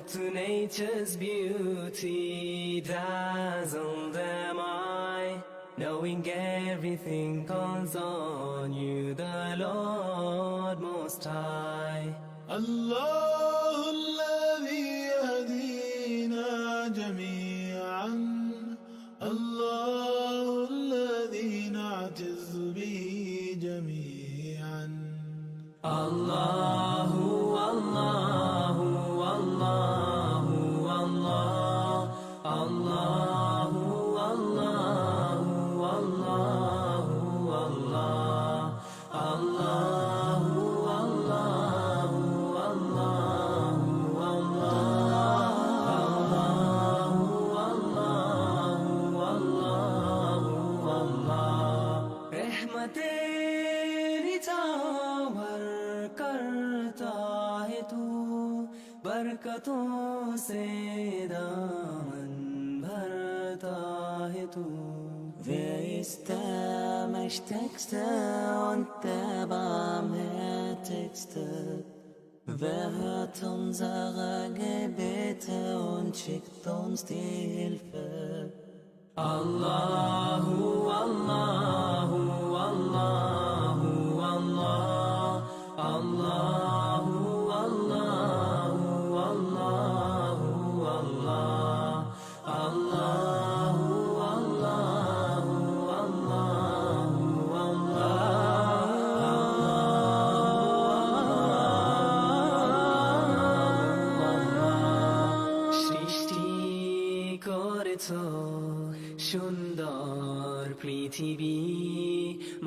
to nature's beauty, dazzled am I, knowing everything calls on you, the Lord Most High. الله الذي يهدينا جميعا، الله الذي نعتز به جميعا. الله الله الله الله الله الله الله الله الله रहमतें निछावर करता है तू, बरकतों से दामन भरता है तू. Wer ist der Mächtigste und der Barmherzigste? Wer hört unsere Gebete und schickt uns die Hilfe? Allahu, Allahu, Allahu, Allah, Allahu, Allahu, Allahu, Allah, Allahu, Allahu, Allahu, Allah. সৃষ্টি করেছো সুন্দর পৃথিবী,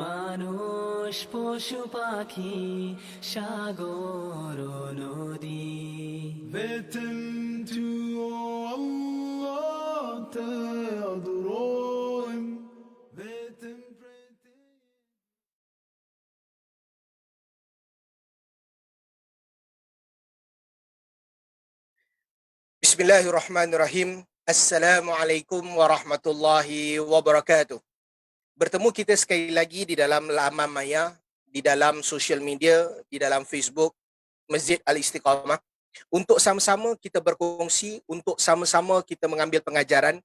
মানুষ পশু পাখি সাগর নদী. Beten to Allah te adorujem, beten pred Tebe. Bismillahirrahmanirrahim. Assalamualaikum warahmatullahi wabarakatuh. Bertemu kita sekali lagi di dalam laman maya, di dalam social media, di dalam Facebook Masjid Al-Istiqamah, untuk sama-sama kita berkongsi, untuk sama-sama kita mengambil pengajaran,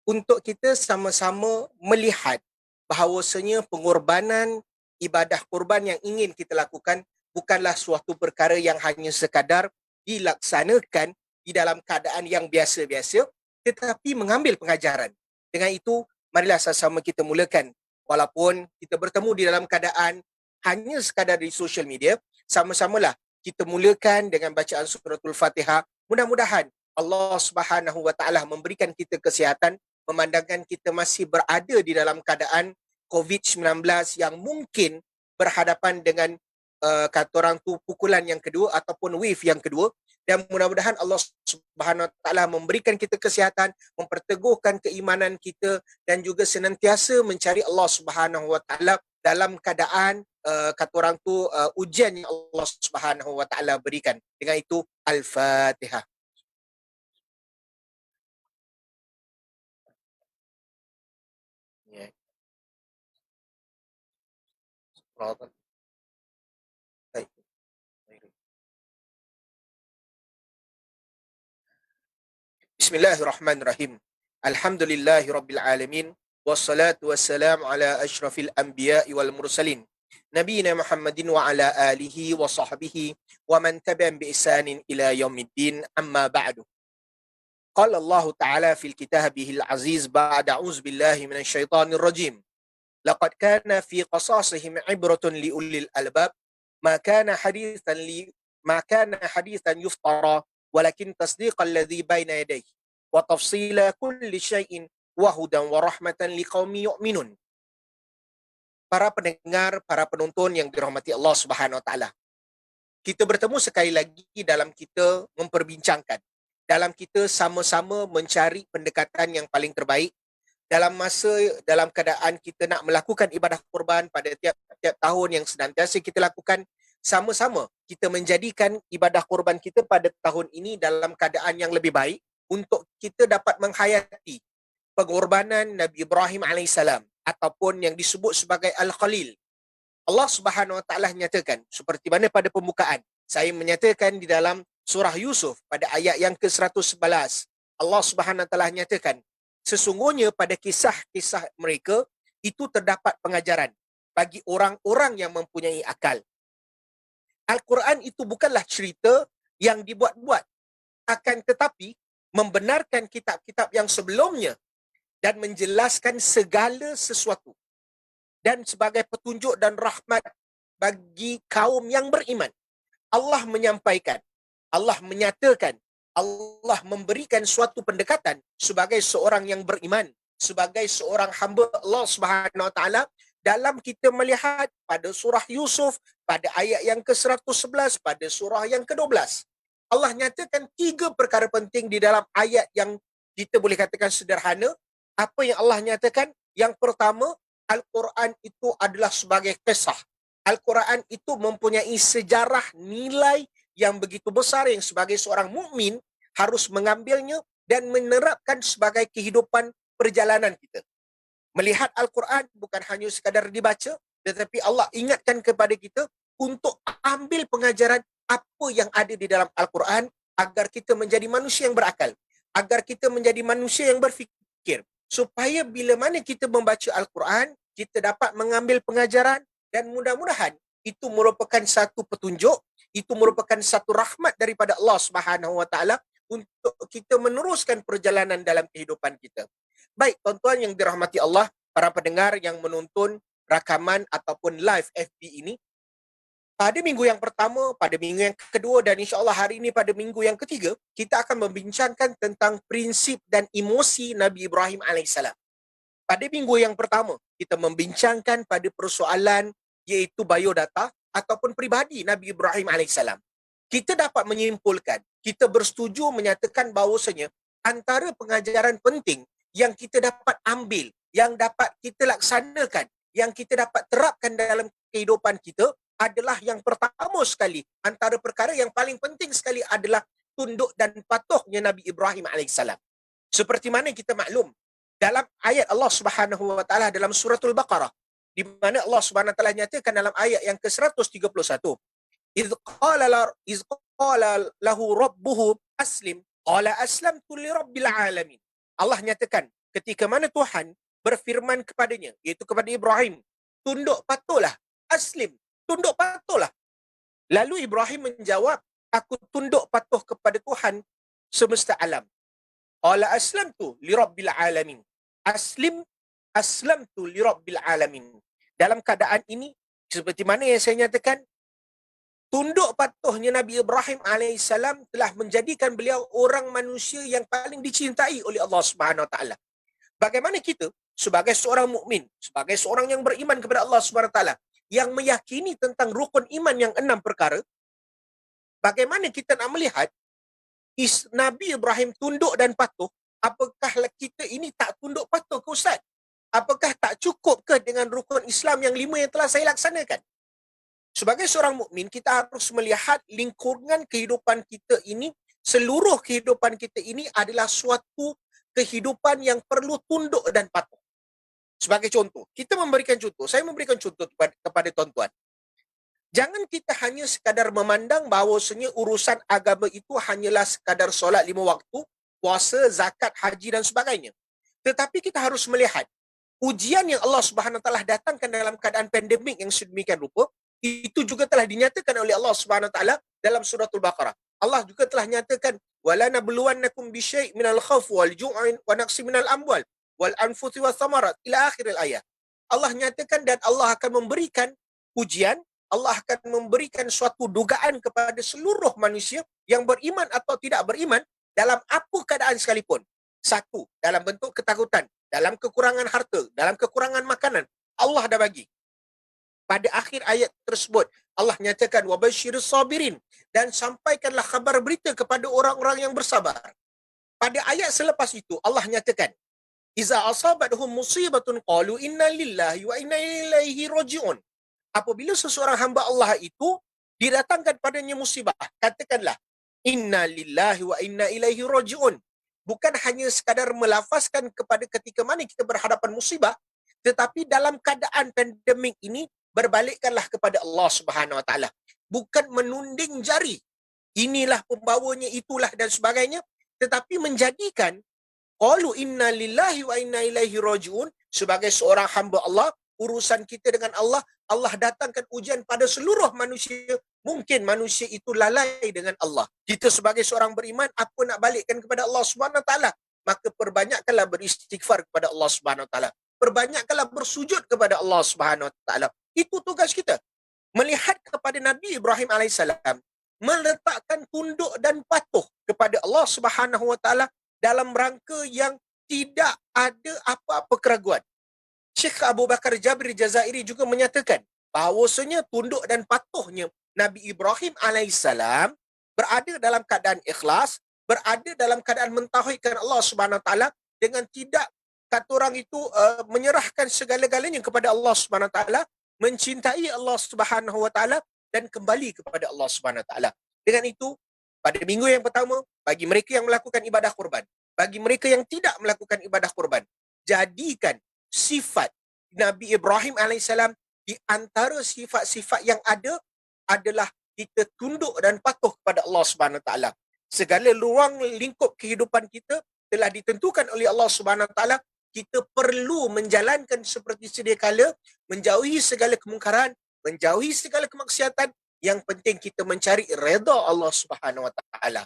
untuk kita sama-sama melihat bahawasanya pengorbanan ibadah kurban yang ingin kita lakukan bukanlah suatu perkara yang hanya sekadar dilaksanakan di dalam keadaan yang biasa-biasa, tetapi mengambil pengajaran. Dengan itu, marilah sama-sama kita mulakan. Walaupun kita bertemu di dalam keadaan hanya sekadar di social media, sama-samalah kita mulakan dengan bacaan suratul Fatihah. Mudah-mudahan Allah Subhanahu wa taala memberikan kita kesihatan, memandangkan kita masih berada di dalam keadaan COVID-19 yang mungkin berhadapan dengan kata orang tu pukulan yang kedua ataupun wave yang kedua, dan mudah-mudahan Allah Subhanahu wa taala memberikan kita kesihatan, memperteguhkan keimanan kita dan juga senantiasa mencari Allah Subhanahu wa taala dalam keadaan kata orang tu ujian yang Allah Subhanahu wa taala berikan. Dengan itu Al-Fatihah. Ya. Baik. Bismillahirrahmanirrahim. Alhamdulillahi rabbil alamin. Wassalatu wassalamu ala ashrafil anbiya'i wal mursalin. Nabiyina Muhammadin wa ala alihi wa sahbihi wa man tabi'an bi ihsanin ila yaumiddin, amma ba'du. Qala Allah Ta'ala fil kitabihil aziz ba'da a'udzu billahi minasy syaithanir rajim. Laqad kana fi qasasihim ibratun li ulil albab ma kana hadithan yuftara walakin tasdiqal ladzi baina yadayhi wa tafsila kulli syai'in wa hudan wa rahmatan liqaumin yu'minun. Para pendengar, para penonton yang dirahmati Allah Subhanahu wa taala. Kita bertemu sekali lagi dalam kita memperbincangkan, dalam kita sama-sama mencari pendekatan yang paling terbaik dalam keadaan kita nak melakukan ibadah kurban pada tiap-tiap tahun yang senantiasa kita lakukan. Sama-sama kita menjadikan ibadah kurban kita pada tahun ini dalam keadaan yang lebih baik untuk kita dapat menghayati pengorbanan Nabi Ibrahim AS ataupun yang disebut sebagai Al-Khalil. Allah Subhanahu Wa Taala nyatakan seperti mana pada pembukaan saya menyatakan di dalam surah Yusuf pada ayat yang ke-111. Allah Subhanahu Wa Taala nyatakan, sesungguhnya pada kisah-kisah mereka itu terdapat pengajaran bagi orang-orang yang mempunyai akal. Al-Quran itu bukanlah cerita yang dibuat-buat, akan tetapi membenarkan kitab-kitab yang sebelumnya dan menjelaskan segala sesuatu dan sebagai petunjuk dan rahmat bagi kaum yang beriman. Allah menyampaikan, Allah menyatakan, Allah memberikan suatu pendekatan sebagai seorang yang beriman, sebagai seorang hamba Allah Subhanahu Wa Taala dalam kita melihat pada surah Yusuf pada ayat yang ke-111, pada surah yang ke-12. Allah nyatakan 3 perkara penting di dalam ayat yang kita boleh katakan sederhana. Apa yang Allah nyatakan? Yang pertama, Al-Quran itu adalah sebagai kisah. Al-Quran itu mempunyai sejarah nilai yang begitu besar yang sebagai seorang mukmin harus mengambilnya dan menerapkan sebagai kehidupan perjalanan kita. Melihat Al-Quran bukan hanya sekadar dibaca, tetapi Allah ingatkan kepada kita untuk ambil pengajaran apa yang ada di dalam Al-Quran agar kita menjadi manusia yang berakal, agar kita menjadi manusia yang berfikir, supaya bila mana kita membaca Al-Quran, kita dapat mengambil pengajaran dan mudah-mudahan itu merupakan satu petunjuk, itu merupakan satu rahmat daripada Allah Subhanahu Wa Taala untuk kita meneruskan perjalanan dalam kehidupan kita. Baik, tuan-tuan yang dirahmati Allah, para pendengar yang menonton rakaman ataupun live FB ini, pada minggu yang pertama, pada minggu yang kedua dan insya-Allah hari ini pada minggu yang ketiga, kita akan membincangkan tentang prinsip dan emosi Nabi Ibrahim alaihissalam. Pada minggu yang pertama, kita membincangkan pada persoalan iaitu biodata ataupun pribadi Nabi Ibrahim alaihissalam. Kita dapat menyimpulkan, kita bersetuju menyatakan bahawasanya antara pengajaran penting yang kita dapat ambil, yang dapat kita laksanakan, yang kita dapat terapkan dalam kehidupan kita adalah yang pertama sekali, antara perkara yang paling penting sekali adalah tunduk dan patuhnya Nabi Ibrahim alaihissalam. Seperti mana kita maklum, dalam ayat Allah Subhanahu Wa Taala dalam suratul Baqarah, di mana Allah Subhanahu Wa Taala nyatakan dalam ayat yang ke-131, إذ قال له ربه أسلم قال أسلمت لرب العالمين. Allah nyatakan ketika mana Tuhan berfirman kepadanya, iaitu kepada Ibrahim, tunduk patuhlah, aslim, tunduk patuhlah. Lalu Ibrahim menjawab, aku tunduk patuh kepada Tuhan semesta alam. Qala aslamtu lirabbil alamin. Aslamtu lirabbil alamin. Dalam keadaan ini, seperti mana yang saya nyatakan, tunduk patuhnya Nabi Ibrahim alaihissalam telah menjadikan beliau orang manusia yang paling dicintai oleh Allah Subhanahu Wa Taala. Bagaimana kita sebagai seorang mukmin, sebagai seorang yang beriman kepada Allah Subhanahu Wa Taala, yang meyakini tentang rukun iman yang 6 perkara, bagaimana kita nak melihat Nabi Ibrahim tunduk dan patuh? Apakah kita ini tak tunduk patuh ke Ustaz? Apakah tak cukup ke dengan rukun Islam yang 5 yang telah saya laksanakan? Sebagai seorang mukmin, kita harus melihat lingkungan kehidupan kita ini, seluruh kehidupan kita ini adalah suatu kehidupan yang perlu tunduk dan patuh. Sebagai contoh, kita memberikan contoh, saya memberikan contoh kepada tuan-tuan. Jangan kita hanya sekadar memandang bahawasanya urusan agama itu hanyalah sekadar solat 5 waktu, puasa, zakat, haji dan sebagainya. Tetapi kita harus melihat ujian yang Allah Subhanahu Wa Taala datangkan dalam keadaan pandemik yang sedemikian rupa, itu juga telah dinyatakan oleh Allah Subhanahu Wa Taala dalam suratul Baqarah. Allah juga telah nyatakan, wala nabluwannakum bisyai' minal khawf wal ju'in wa naqsi minal amwal wal anfusi wath thamarat ila akhiril ayat. Allah nyatakan dan Allah akan memberikan ujian, Allah akan memberikan suatu dugaan kepada seluruh manusia yang beriman atau tidak beriman dalam apa keadaan sekalipun. Satu, dalam bentuk ketakutan, dalam kekurangan harta, dalam kekurangan makanan, Allah dah bagi. Pada akhir ayat tersebut, Allah nyatakan wabashshirus sabirin, dan sampaikanlah kabar berita kepada orang-orang yang bersabar. Pada ayat selepas itu Allah nyatakan, iza asabathum musibatun qalu inna lillahi wa inna ilaihi raji'un. Apabila seseorang hamba Allah itu didatangkan padanya musibah, katakanlah inna lillahi wa inna ilaihi raji'un. Bukan hanya sekadar melafazkan kepada ketika mana kita berhadapan musibah, tetapi dalam keadaan pandemik ini berbalikkanlah kepada Allah Subhanahu Wa Taala. Bukan menunding jari. inilah pembawanya, itulah dan sebagainya, tetapi menjadikan qalu inna lillahi wa inna ilaihi rajiun, sebagai seorang hamba Allah, urusan kita dengan Allah, Allah datangkan ujian pada seluruh manusia. Mungkin manusia itu lalai dengan Allah. Kita sebagai seorang beriman, apa nak balikkan kepada Allah Subhanahu Wa Taala? Maka perbanyakkanlah beristighfar kepada Allah Subhanahu Wa Taala. Perbanyakkanlah bersujud kepada Allah Subhanahu Wa Taala. Itu tugas kita. Melihat kepada Nabi Ibrahim alaihissalam, meletakkan tunduk dan patuh kepada Allah Subhanahu Wa Taala dalam rangka yang tidak ada apa-apa keraguan. Syekh Abu Bakar Jabir Jazairi juga menyatakan bahawasanya tunduk dan patuhnya Nabi Ibrahim alaihissalam berada dalam keadaan ikhlas, berada dalam keadaan mentauhidkan Allah Subhanahu Wa Taala dengan tidak kata orang itu menyerahkan segala-galanya kepada Allah Subhanahu Wa Taala, mencintai Allah Subhanahu Wa Taala dan kembali kepada Allah Subhanahu Wa Taala. Dengan itu, pada minggu yang pertama, bagi mereka yang melakukan ibadah kurban, bagi mereka yang tidak melakukan ibadah kurban, jadikan sifat Nabi Ibrahim alaihissalam di antara sifat-sifat yang ada adalah kita tunduk dan patuh kepada Allah Subhanahu Wa Taala. Segala ruang lingkup kehidupan kita telah ditentukan oleh Allah Subhanahu Wa Taala. Kita perlu menjalankan seperti sedia kala, menjauhi segala kemungkaran, menjauhi segala kemaksiatan. Yang penting kita mencari redha Allah Subhanahu Wa Taala.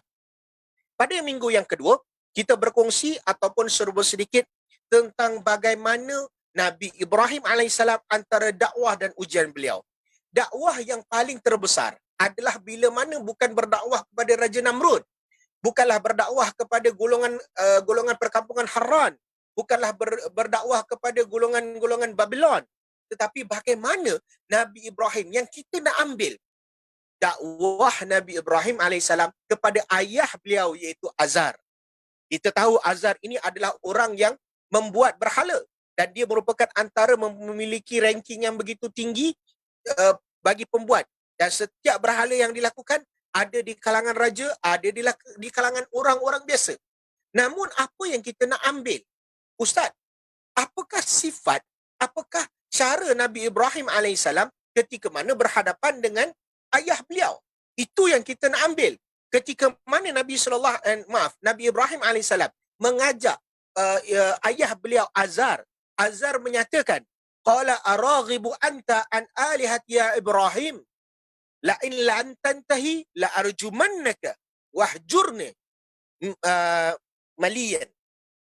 Pada minggu yang kedua, kita berkongsi ataupun serba sedikit tentang bagaimana Nabi Ibrahim alaihissalam antara dakwah dan ujian beliau. Dakwah yang paling terbesar adalah bila mana bukan berdakwah kepada Raja Namrud, bukanlah berdakwah kepada golongan perkampungan Haran, bukanlah berdakwah kepada golongan Babylon, tetapi bagaimana Nabi Ibrahim yang kita nak ambil dakwah Nabi Ibrahim alaihissalam kepada ayah beliau iaitu Azar. Kita tahu Azar ini adalah orang yang membuat berhala dan dia merupakan antara memiliki ranking yang begitu tinggi bagi pembuat, dan setiap berhala yang dilakukan ada di kalangan raja, ada di kalangan orang-orang biasa. Namun apa yang kita nak ambil, Ustaz, apakah sifat, apakah cara Nabi Ibrahim alaihissalam ketika mana berhadapan dengan ayah beliau? Itu yang kita nak ambil. Ketika mana Nabi Ibrahim alaihissalam mengajak ayah beliau Azar. Azar menyatakan, qala araghibu anta an alihati ya Ibrahim, la in lam tantahi la arjumannaka wahjurni maliyan.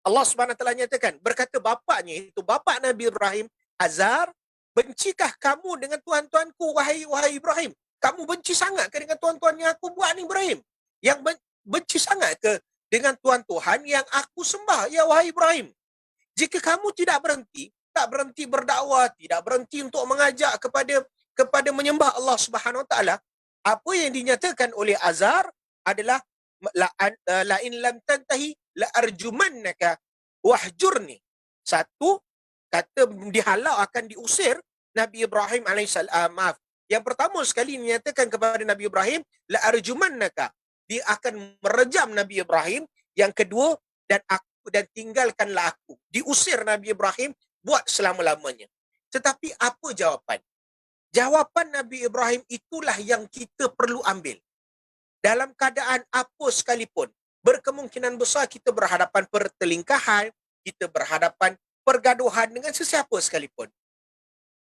Allah Subhanahu Wa Taala nyatakan, berkata bapaknya, itu bapa Nabi Ibrahim, Azar, bencikah kamu dengan tuan-tuanku wahai Ibrahim? Kamu benci sangat ke dengan tuan-tuan yang aku buat ni Ibrahim? Yang benci sangat ke dengan tuan-tuhan yang aku sembah ya wahai Ibrahim? Jika kamu tak berhenti berdakwah, tidak berhenti untuk mengajak kepada menyembah Allah Subhanahu Wa Taala, apa yang dinyatakan oleh Azar adalah la in lam tantahi la arjumannaka wahjurni. Satu, kata dihalau, akan diusir Nabi Ibrahim alaihissalam. Yang pertama sekali dinyatakan kepada Nabi Ibrahim, la arjumannaka, dia akan merejam Nabi Ibrahim. Yang kedua, dan tinggalkanlah aku. Diusir Nabi Ibrahim buat selama-lamanya. Tetapi apa jawapan? Jawapan Nabi Ibrahim itulah yang kita perlu ambil. Dalam keadaan apa sekalipun, berkemungkinan besar kita berhadapan pertelingkahan, kita berhadapan pergaduhan dengan sesiapa sekalipun.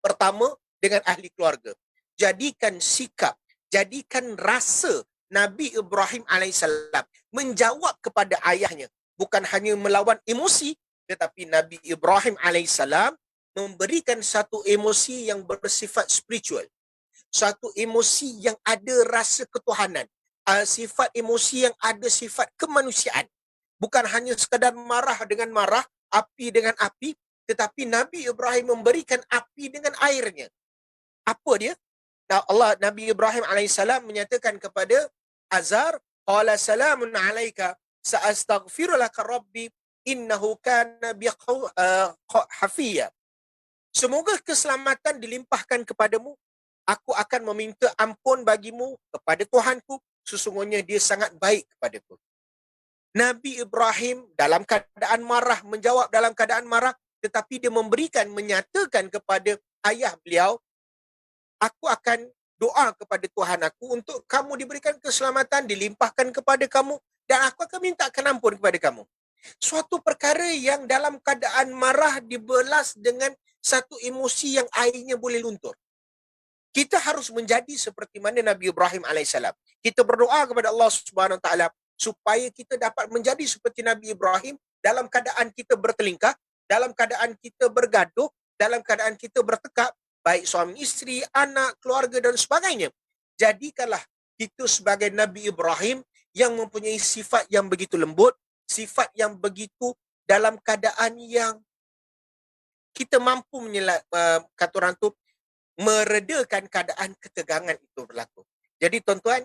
Pertama, dengan ahli keluarga. Jadikan sikap, jadikan rasa Nabi Ibrahim alaihissalam menjawab kepada ayahnya. Bukan hanya melawan emosi, tetapi Nabi Ibrahim alaihissalam memberikan satu emosi yang bersifat spiritual. Satu emosi yang ada rasa ketuhanan. Sifat emosi yang ada sifat kemanusiaan. Bukan hanya sekadar marah dengan marah, api dengan api, tetapi Nabi Ibrahim memberikan api dengan airnya. Apa dia? Nabi Ibrahim alaihissalam menyatakan kepada Azar, qala salamun alaika sa'astaghfiru laka rabbi innahu kana bi hafiya. Semoga keselamatan dilimpahkan kepadamu. Aku akan meminta ampun bagimu kepada Tuhanku. Sesungguhnya dia sangat baik kepadaku. Nabi Ibrahim dalam keadaan marah, menjawab dalam keadaan marah, tetapi dia menyatakan kepada ayah beliau, aku akan doa kepada Tuhan aku untuk kamu diberikan keselamatan, dilimpahkan kepada kamu, dan aku akan mintakan ampun kepada kamu. Suatu perkara yang dalam keadaan marah dibelas dengan satu emosi yang airnya boleh luntur. Kita harus menjadi seperti mana Nabi Ibrahim alaihissalam. Kita berdoa kepada Allah Subhanahu Wa Taala supaya kita dapat menjadi seperti Nabi Ibrahim dalam keadaan kita bertelingkah, dalam keadaan kita bergaduh, dalam keadaan kita bertekak, baik suami isteri, anak, keluarga dan sebagainya. Jadikanlah kita sebagai Nabi Ibrahim yang mempunyai sifat yang begitu lembut, sifat yang begitu dalam keadaan yang kita mampu kata orang tu, meredakan keadaan ketegangan itu berlaku. Jadi tuan-tuan,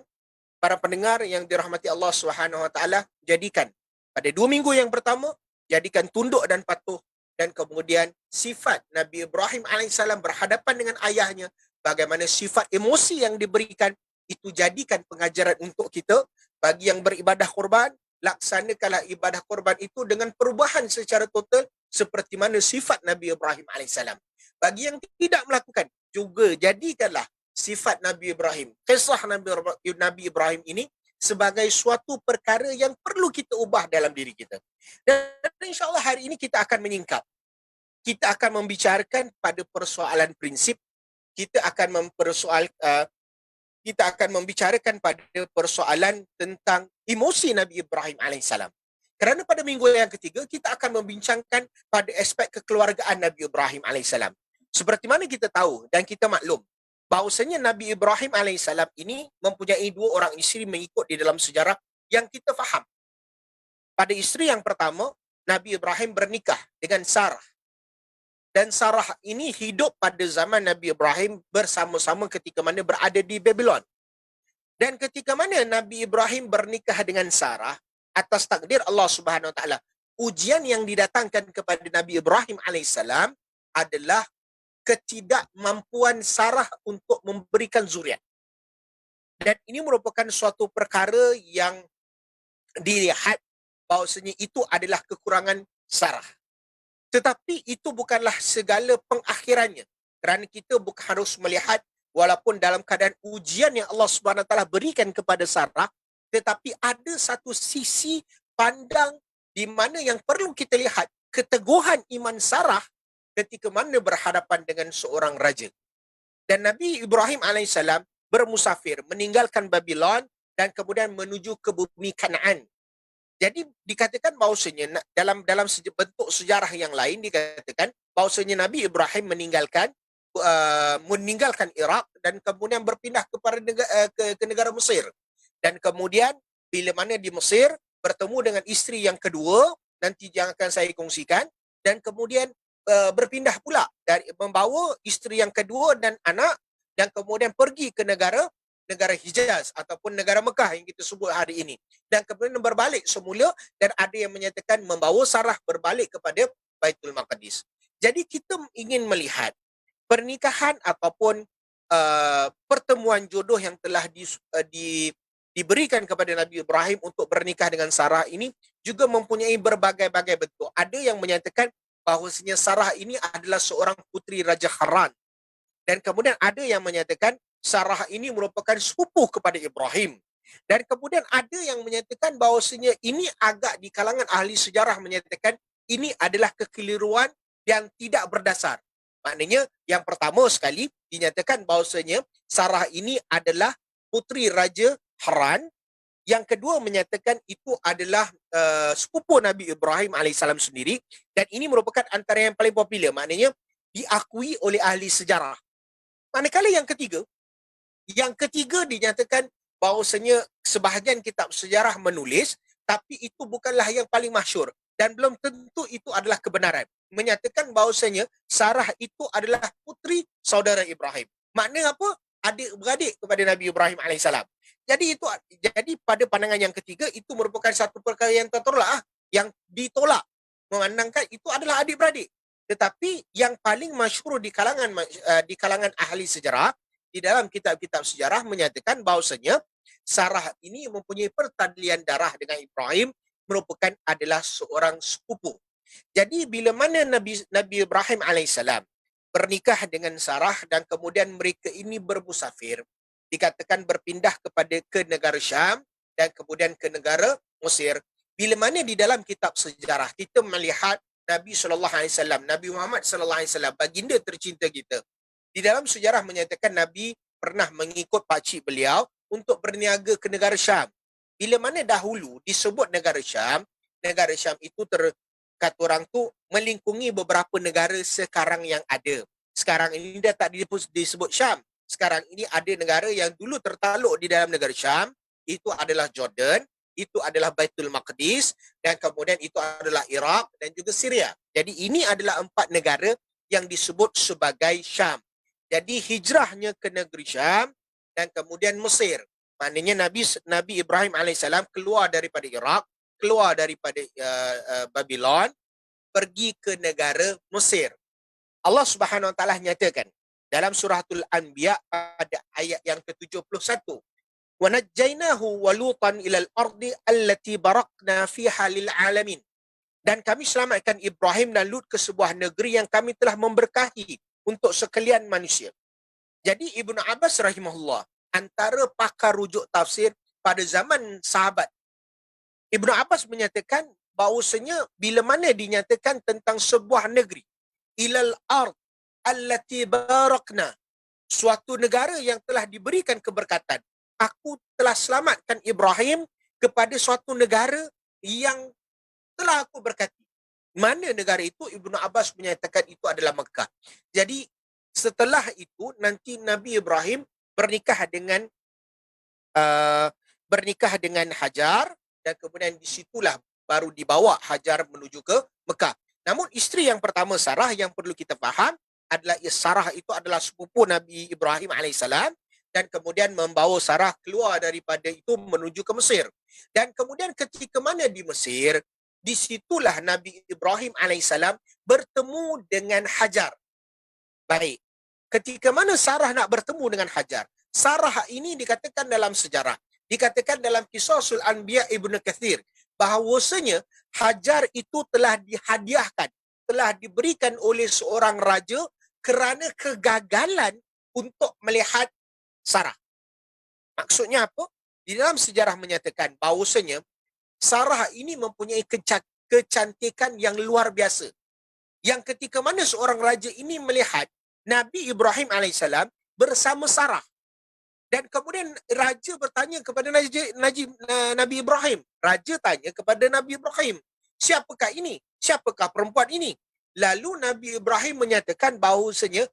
para pendengar yang dirahmati Allah Subhanahu Wa Taala, jadikan pada 2 minggu yang pertama, jadikan tunduk dan patuh, dan kemudian sifat Nabi Ibrahim alaihissalam berhadapan dengan ayahnya, bagaimana sifat emosi yang diberikan, itu jadikan pengajaran untuk kita. Bagi yang beribadah korban, laksanakanlah ibadah korban itu dengan perubahan secara total seperti mana sifat Nabi Ibrahim alaihissalam. Bagi yang tidak melakukan, juga jadikanlah sifat Nabi Ibrahim, kisah Nabi Ibrahim ini sebagai suatu perkara yang perlu kita ubah dalam diri kita. Dan insyaAllah hari ini kita akan menyingkap. Kita akan membicarakan pada persoalan prinsip. Kita akan membicarakan pada persoalan tentang emosi Nabi Ibrahim alaihissalam. Kerana pada minggu yang ketiga, kita akan membincangkan pada aspek kekeluargaan Nabi Ibrahim alaihissalam. Seperti mana kita tahu dan kita maklum, bahawasanya Nabi Ibrahim alaihissalam ini mempunyai 2 orang isteri mengikut di dalam sejarah yang kita faham. Pada isteri yang pertama, Nabi Ibrahim bernikah dengan Sarah. Dan Sarah ini hidup pada zaman Nabi Ibrahim bersama-sama ketika mana berada di Babylon. Dan ketika mana Nabi Ibrahim bernikah dengan Sarah, atas takdir Allah Subhanahu Wa Taala, ujian yang didatangkan kepada Nabi Ibrahim alaihissalam adalah ketidakmampuan Sarah untuk memberikan zuriat. Dan ini merupakan suatu perkara yang dilihat bahawasanya itu adalah kekurangan Sarah. Tetapi itu bukanlah segala pengakhirannya. Kerana kita bukan harus melihat walaupun dalam keadaan ujian yang Allah Subhanahu Wa Taala berikan kepada Sarah, tetapi ada satu sisi pandang di mana yang perlu kita lihat keteguhan iman Sarah ketika mana berhadapan dengan seorang raja. Dan Nabi Ibrahim alaihissalam bermusafir, meninggalkan Babylon dan kemudian menuju ke bumi Kanaan. Jadi dikatakan bahawasanya dalam bentuk sejarah yang lain dikatakan bahawasanya Nabi Ibrahim meninggalkan Iraq dan kemudian berpindah ke negara Mesir. Dan kemudian bila mana di Mesir bertemu dengan isteri yang kedua, nanti yang akan saya kongsikan, dan kemudian berpindah pula dari membawa isteri yang kedua dan anak, dan kemudian pergi ke negara Hijaz ataupun negara Mekah yang kita sebut hari ini, dan kemudian berbalik semula, dan ada yang menyatakan membawa Sarah berbalik kepada Baitul Maqdis. Jadi kita ingin melihat pernikahan ataupun pertemuan jodoh yang telah diberikan kepada Nabi Ibrahim untuk bernikah dengan Sarah ini juga mempunyai berbagai-bagai bentuk. Ada yang menyatakan bahawasanya Sarah ini adalah seorang puteri Raja Haran. Dan kemudian ada yang menyatakan Sarah ini merupakan sepupu kepada Ibrahim. Dan kemudian ada yang menyatakan bahawasanya ini agak di kalangan ahli sejarah menyatakan ini adalah kekeliruan yang tidak berdasar. Maknanya yang pertama sekali dinyatakan bahawasanya Sarah ini adalah puteri Raja Haran. Yang kedua menyatakan itu adalah sepupu Nabi Ibrahim alaihissalam sendiri, dan ini merupakan antara yang paling popular, maknanya diakui oleh ahli sejarah. Manakala yang ketiga dinyatakan bahawasanya sebahagian kitab sejarah menulis, tapi itu bukanlah yang paling masyhur dan belum tentu itu adalah kebenaran. Menyatakan bahawasanya Sarah itu adalah puteri saudara Ibrahim. Maknanya apa? Adik-beradik kepada Nabi Ibrahim alaihissalam. Jadi pada pandangan yang ketiga itu merupakan satu perkara yang tertolak, yang ditolak, memandangkan itu adalah adik-beradik. Tetapi yang paling masyhur di kalangan ahli sejarah, di dalam kitab-kitab sejarah menyatakan bahawasanya Sarah ini mempunyai pertalian darah dengan Ibrahim, merupakan adalah seorang sepupu. Jadi bila mana Nabi Ibrahim alaihissalam bernikah dengan Sarah dan kemudian mereka ini bermusafir, dikatakan berpindah ke negara Syam dan kemudian ke negara Mesir. Bila mana di dalam kitab sejarah kita melihat Nabi SAW, Nabi Muhammad SAW, baginda tercinta kita, di dalam sejarah menyatakan Nabi pernah mengikut pakcik beliau untuk berniaga ke negara Syam. Bila mana dahulu disebut negara Syam itu kata orang tu melingkungi beberapa negara sekarang yang ada. Sekarang ini dah tak disebut Syam. Sekarang ini ada negara yang dulu tertakluk di dalam negara Syam, itu adalah Jordan, itu adalah Baitul Maqdis, dan kemudian itu adalah Iraq dan juga Syria. Jadi ini adalah 4 negara yang disebut sebagai Syam. Jadi hijrahnya ke negeri Syam dan kemudian Mesir. Maknanya Nabi Ibrahim AS keluar daripada Iraq, keluar daripada Babylon, pergi ke negara Mesir. Allah Subhanahu Wa Taala nyatakan dalam suratul Anbiya pada ayat yang ke-71, wa najjaynahu wa lutan ilal ardi allati barakna fiha lil alamin. Dan kami selamatkan Ibrahim dan Lut ke sebuah negeri yang kami telah memberkahi untuk sekalian manusia. Jadi Ibnu Abbas rahimahullah, antara pakar rujuk tafsir pada zaman sahabat, Ibnu Abbas menyatakan bahawasanya bila mana dinyatakan tentang sebuah negeri, ilal ard allati barakna, suatu negara yang telah diberikan keberkatan, aku telah selamatkan Ibrahim kepada suatu negara yang telah aku berkati. Mana negara itu? Ibnu Abbas menyatakan itu adalah Mekah. Jadi setelah itu nanti Nabi Ibrahim bernikah dengan Hajar, dan kemudian disitulah baru dibawa Hajar menuju ke Mekah. Namun isteri yang pertama Sarah yang perlu kita faham adalah Sarah itu adalah sepupu Nabi Ibrahim AS, dan kemudian membawa Sarah keluar daripada itu menuju ke Mesir. Dan kemudian ketika mana di Mesir, disitulah Nabi Ibrahim AS bertemu dengan Hajar. Baik, ketika mana Sarah nak bertemu dengan Hajar, Sarah ini dikatakan dalam sejarah, dikatakan dalam Qisasul Anbiya Ibnu Katsir, bahawasanya Hajar itu telah dihadiahkan, telah diberikan oleh seorang raja kerana kegagalan untuk melihat Sarah. Maksudnya apa? Di dalam sejarah menyatakan bahawasanya Sarah ini mempunyai kecantikan yang luar biasa. Yang ketika mana seorang raja ini melihat Nabi Ibrahim AS bersama Sarah. Dan kemudian raja bertanya kepada Nabi Ibrahim. Raja tanya kepada Nabi Ibrahim, siapakah ini? Siapakah perempuan ini? Lalu Nabi Ibrahim menyatakan bahawasanya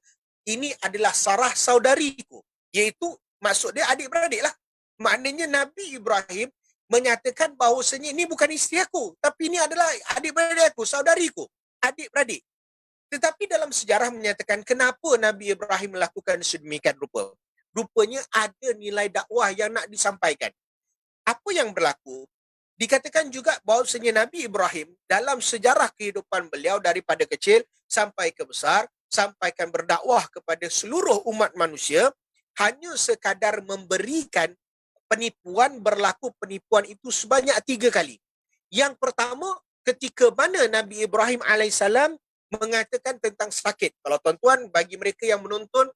ini adalah Sarah saudariku. Iaitu maksud dia adik-beradik lah. Maknanya Nabi Ibrahim menyatakan bahawasanya ini bukan isteri aku, tapi ini adalah adik-beradik aku, saudariku, adik-beradik. Tetapi dalam sejarah menyatakan kenapa Nabi Ibrahim melakukan sedemikian rupa. Rupanya ada nilai dakwah yang nak disampaikan. Apa yang berlaku? Dikatakan juga bahawasanya Nabi Ibrahim dalam sejarah kehidupan beliau daripada kecil sampai ke besar, sampaikan berdakwah kepada seluruh umat manusia, hanya sekadar memberikan berlaku penipuan itu sebanyak 3 kali. Yang pertama, ketika mana Nabi Ibrahim AS mengatakan tentang sakit. Kalau tuan-tuan, bagi mereka yang menonton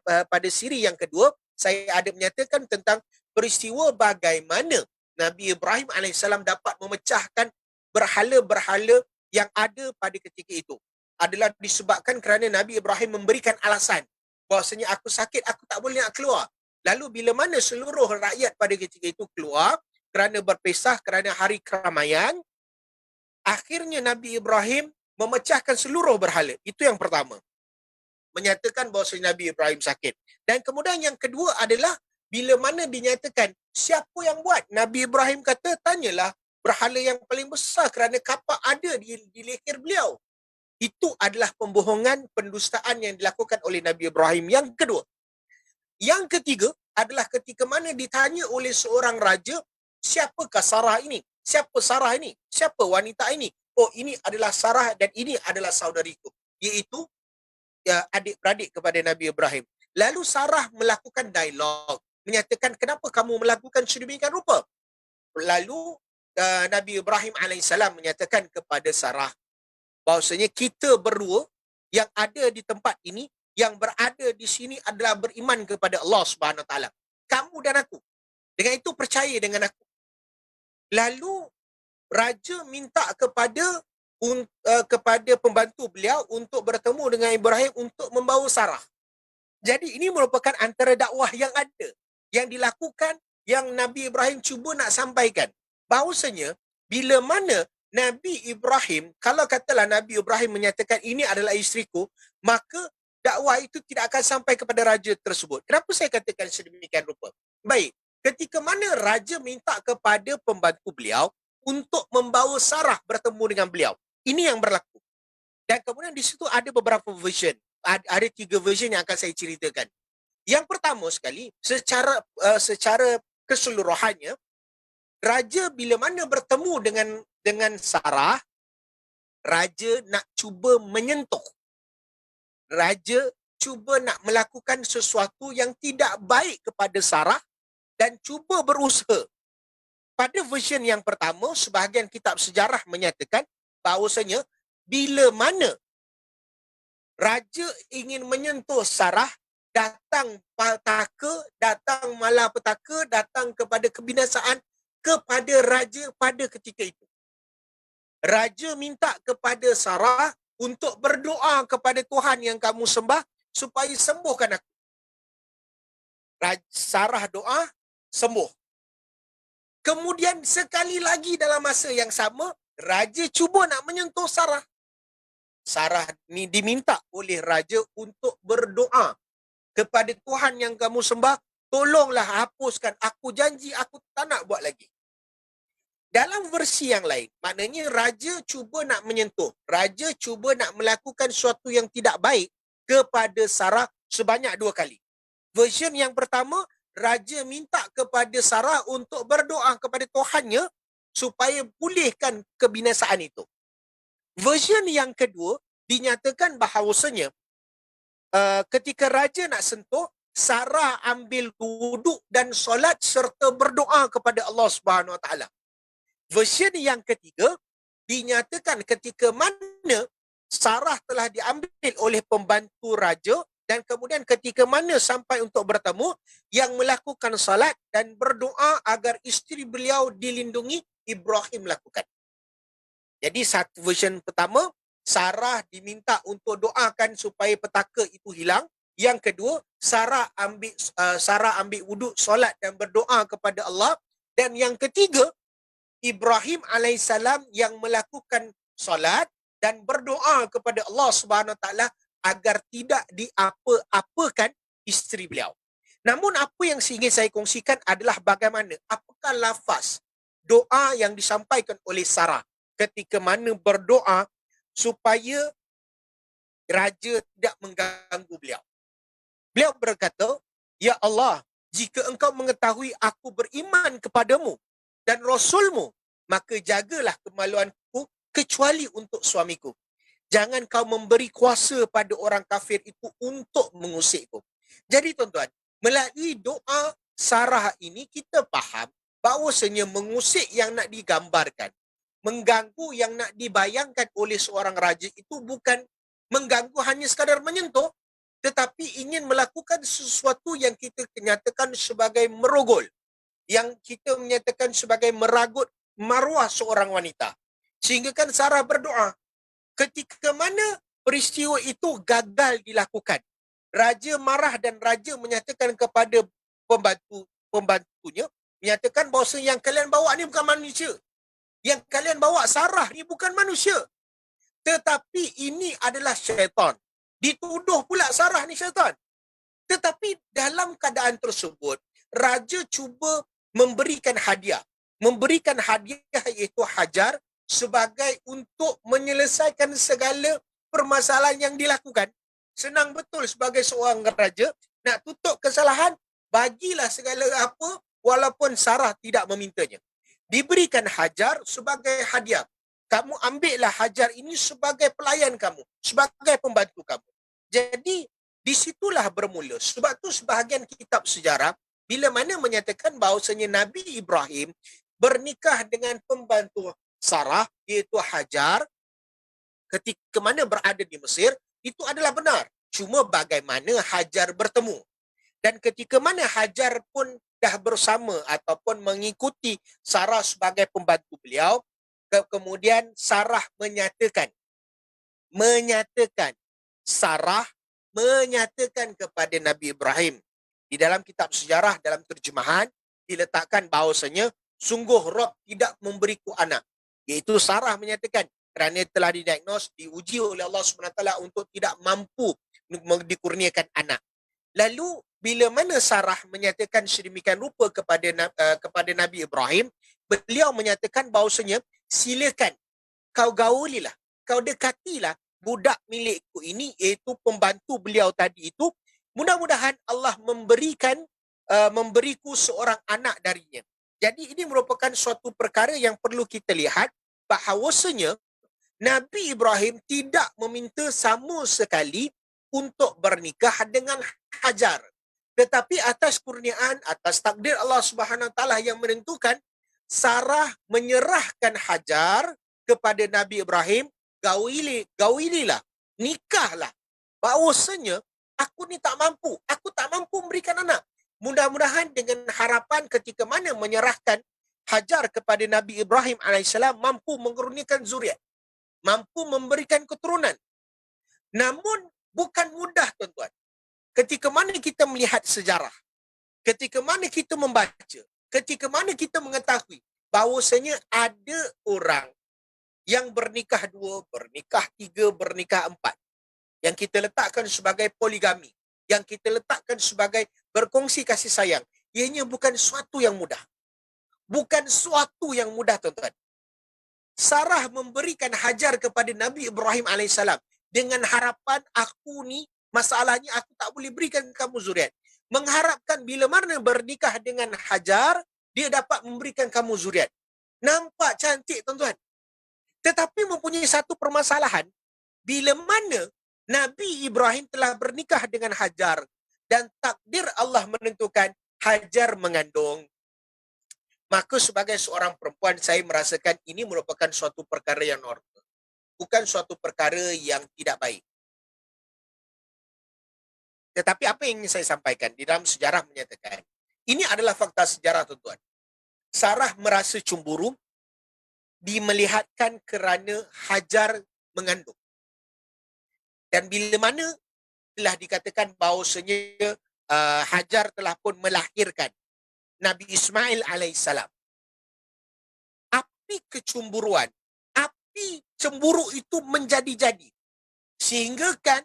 pada siri yang kedua, saya ada menyatakan tentang peristiwa bagaimana Nabi Ibrahim AS dapat memecahkan berhala-berhala yang ada pada ketika itu. Adalah disebabkan kerana Nabi Ibrahim memberikan alasan bahawasanya aku sakit, aku tak boleh nak keluar. Lalu bila mana seluruh rakyat pada ketika itu keluar kerana berpesah, kerana hari keramaian, akhirnya Nabi Ibrahim memecahkan seluruh berhala. Itu yang pertama. Menyatakan bahawa Nabi Ibrahim sakit. Dan kemudian yang kedua adalah bila mana dinyatakan siapa yang buat. Nabi Ibrahim kata, tanyalah berhala yang paling besar kerana kapak ada di leher beliau. Itu adalah pembohongan, pendustaan yang dilakukan oleh Nabi Ibrahim. Yang kedua. Yang ketiga adalah ketika mana ditanya oleh seorang raja, siapakah Sarah ini? Siapa Sarah ini? Siapa wanita ini? Oh, ini adalah Sarah dan ini adalah saudariku. Iaitu adik-beradik kepada Nabi Ibrahim. Lalu Sarah melakukan dialog, menyatakan kenapa kamu melakukan sedemikian rupa? Lalu Nabi Ibrahim AS menyatakan kepada Sarah bahawasanya kita berdua yang ada di tempat ini yang berada di sini adalah beriman kepada Allah Subhanahu Wa Taala. Kamu dan aku. Dengan itu percaya dengan aku. Lalu raja minta kepada pembantu beliau untuk bertemu dengan Ibrahim untuk membawa Sarah. Jadi ini merupakan antara dakwah yang ada, yang dilakukan, yang Nabi Ibrahim cuba nak sampaikan. Bahawasanya, bila mana Nabi Ibrahim, kalau katalah Nabi Ibrahim menyatakan ini adalah isteriku, maka dakwah itu tidak akan sampai kepada raja tersebut. Kenapa saya katakan sedemikian rupa? Baik, ketika mana raja minta kepada pembantu beliau untuk membawa Sarah bertemu dengan beliau. Ini yang berlaku. Dan kemudian di situ ada beberapa version. Ada 3 version yang akan saya ceritakan. Yang pertama sekali, secara keseluruhannya, raja bila mana bertemu dengan Sarah, raja nak cuba menyentuh. Raja cuba nak melakukan sesuatu yang tidak baik kepada Sarah dan cuba berusaha. Pada version yang pertama, sebahagian kitab sejarah menyatakan bahawasanya bila mana raja ingin menyentuh Sarah, datang malapetaka, datang kepada kebinasaan kepada raja pada ketika itu. Raja minta kepada Sarah untuk berdoa kepada Tuhan yang kamu sembah supaya sembuhkan aku. Sarah doa, sembuh. Kemudian sekali lagi dalam masa yang sama, raja cuba nak menyentuh Sarah. Sarah ni diminta oleh raja untuk berdoa kepada Tuhan yang kamu sembah, tolonglah hapuskan, aku janji aku tak nak buat lagi. Dalam versi yang lain, maknanya raja cuba nak menyentuh, raja cuba nak melakukan sesuatu yang tidak baik kepada Sarah sebanyak 2 kali. Version yang pertama, raja minta kepada Sarah untuk berdoa kepada Tuhannya supaya pulihkan kebinasaan itu. Version yang kedua, dinyatakan bahawasanya ketika raja nak sentuh, Sarah ambil wuduk dan solat serta berdoa kepada Allah Subhanahu Wa Taala. Version yang ketiga, dinyatakan ketika mana Sarah telah diambil oleh pembantu raja dan kemudian ketika mana sampai untuk bertemu, yang melakukan salat dan berdoa agar isteri beliau dilindungi, Ibrahim lakukan. Jadi satu version pertama, Sarah diminta untuk doakan supaya petaka itu hilang. Yang kedua, Sarah ambil wuduk, solat dan berdoa kepada Allah. Dan yang ketiga, Ibrahim alaihissalam yang melakukan solat dan berdoa kepada Allah Subhanahu Wa Taala agar tidak diapa-apakan isteri beliau. Namun apa yang ingin saya kongsikan adalah bagaimana, apakah lafaz doa yang disampaikan oleh Sarah ketika mana berdoa supaya raja tidak mengganggu beliau. Beliau berkata, "Ya Allah, jika engkau mengetahui aku beriman kepadamu dan Rasulmu, maka jagalah kemaluanku kecuali untuk suamiku. Jangan kau memberi kuasa pada orang kafir itu untuk mengusikku." Jadi tuan-tuan, melalui doa Sarah ini kita faham bahawasanya mengusik yang nak digambarkan, mengganggu yang nak dibayangkan oleh seorang raja itu bukan mengganggu hanya sekadar menyentuh, tetapi ingin melakukan sesuatu yang kita nyatakan sebagai merogol, yang kita menyatakan sebagai meragut maruah seorang wanita. Sehingga kan Sarah berdoa. Ketika mana peristiwa itu gagal dilakukan, raja marah dan raja menyatakan kepada pembantunya, menyatakan bahawa yang kalian bawa ni bukan manusia. Yang kalian bawa Sarah ni bukan manusia. Tetapi ini adalah syaitan. Dituduh pula Sarah ni syaitan. Tetapi dalam keadaan tersebut, raja cuba memberikan hadiah. Memberikan hadiah iaitu Hajar sebagai untuk menyelesaikan segala permasalahan yang dilakukan. Senang betul sebagai seorang raja nak tutup kesalahan, bagilah segala apa walaupun Sarah tidak memintanya. Diberikan Hajar sebagai hadiah. Kamu ambillah Hajar ini sebagai pelayan kamu, sebagai pembantu kamu. Jadi, disitulah bermula. Sebab tu sebahagian kitab sejarah, bila mana menyatakan bahawasanya Nabi Ibrahim bernikah dengan pembantu Sarah, iaitu Hajar, ketika mana berada di Mesir, itu adalah benar. Cuma bagaimana Hajar bertemu. Dan ketika mana Hajar pun dah bersama ataupun mengikuti Sarah sebagai pembantu beliau, kemudian Sarah menyatakan Sarah menyatakan kepada Nabi Ibrahim. Di dalam kitab sejarah, dalam terjemahan, diletakkan bahawasanya sungguh Rob tidak memberiku anak. Iaitu Sarah menyatakan kerana telah didiagnos, diuji oleh Allah SWT untuk tidak mampu dikurniakan anak. Lalu bila mana Sarah menyatakan sedemikian rupa kepada Nabi Ibrahim, beliau menyatakan bahawasanya silakan kau gaulilah, kau dekatilah budak milikku ini, iaitu pembantu beliau tadi itu. Mudah-mudahan Allah memberiku seorang anak darinya. Jadi ini merupakan suatu perkara yang perlu kita lihat bahawasanya Nabi Ibrahim tidak meminta sama sekali untuk bernikah dengan Hajar. Tetapi atas kurniaan, atas takdir Allah Subhanahu Wa Taala yang menentukan, Sarah menyerahkan Hajar kepada Nabi Ibrahim, gaulilah, nikahlah. Bahawasanya aku ni tak mampu memberikan anak. Mudah-mudahan dengan harapan ketika mana menyerahkan Hajar kepada Nabi Ibrahim AS mampu mengurniakan zuriat, mampu memberikan keturunan. Namun bukan mudah, tuan-tuan. Ketika mana kita melihat sejarah, ketika mana kita membaca, ketika mana kita mengetahui bahawasanya ada orang yang bernikah 2, bernikah 3, bernikah 4, yang kita letakkan sebagai poligami, yang kita letakkan sebagai berkongsi kasih sayang, ianya bukan suatu yang mudah. Bukan suatu yang mudah, tuan-tuan. Sarah memberikan Hajar kepada Nabi Ibrahim AS dengan harapan, aku ni masalahnya aku tak boleh berikan kamu zuriat. Mengharapkan bila mana bernikah dengan Hajar, dia dapat memberikan kamu zuriat. Nampak cantik, tuan-tuan. Tetapi mempunyai satu permasalahan. Bila mana Nabi Ibrahim telah bernikah dengan Hajar dan takdir Allah menentukan Hajar mengandung, maka sebagai seorang perempuan saya merasakan ini merupakan suatu perkara yang normal. Bukan suatu perkara yang tidak baik. Tetapi apa yang ingin saya sampaikan di dalam sejarah menyatakan, ini adalah fakta sejarah, tuan-tuan. Sarah merasa cemburu dimelihatkan kerana Hajar mengandung. Dan bila mana telah dikatakan bahawasanya Hajar telah pun melahirkan Nabi Ismail alaihissalam. Api kecemburuan, api cemburu itu menjadi-jadi. Sehingga kan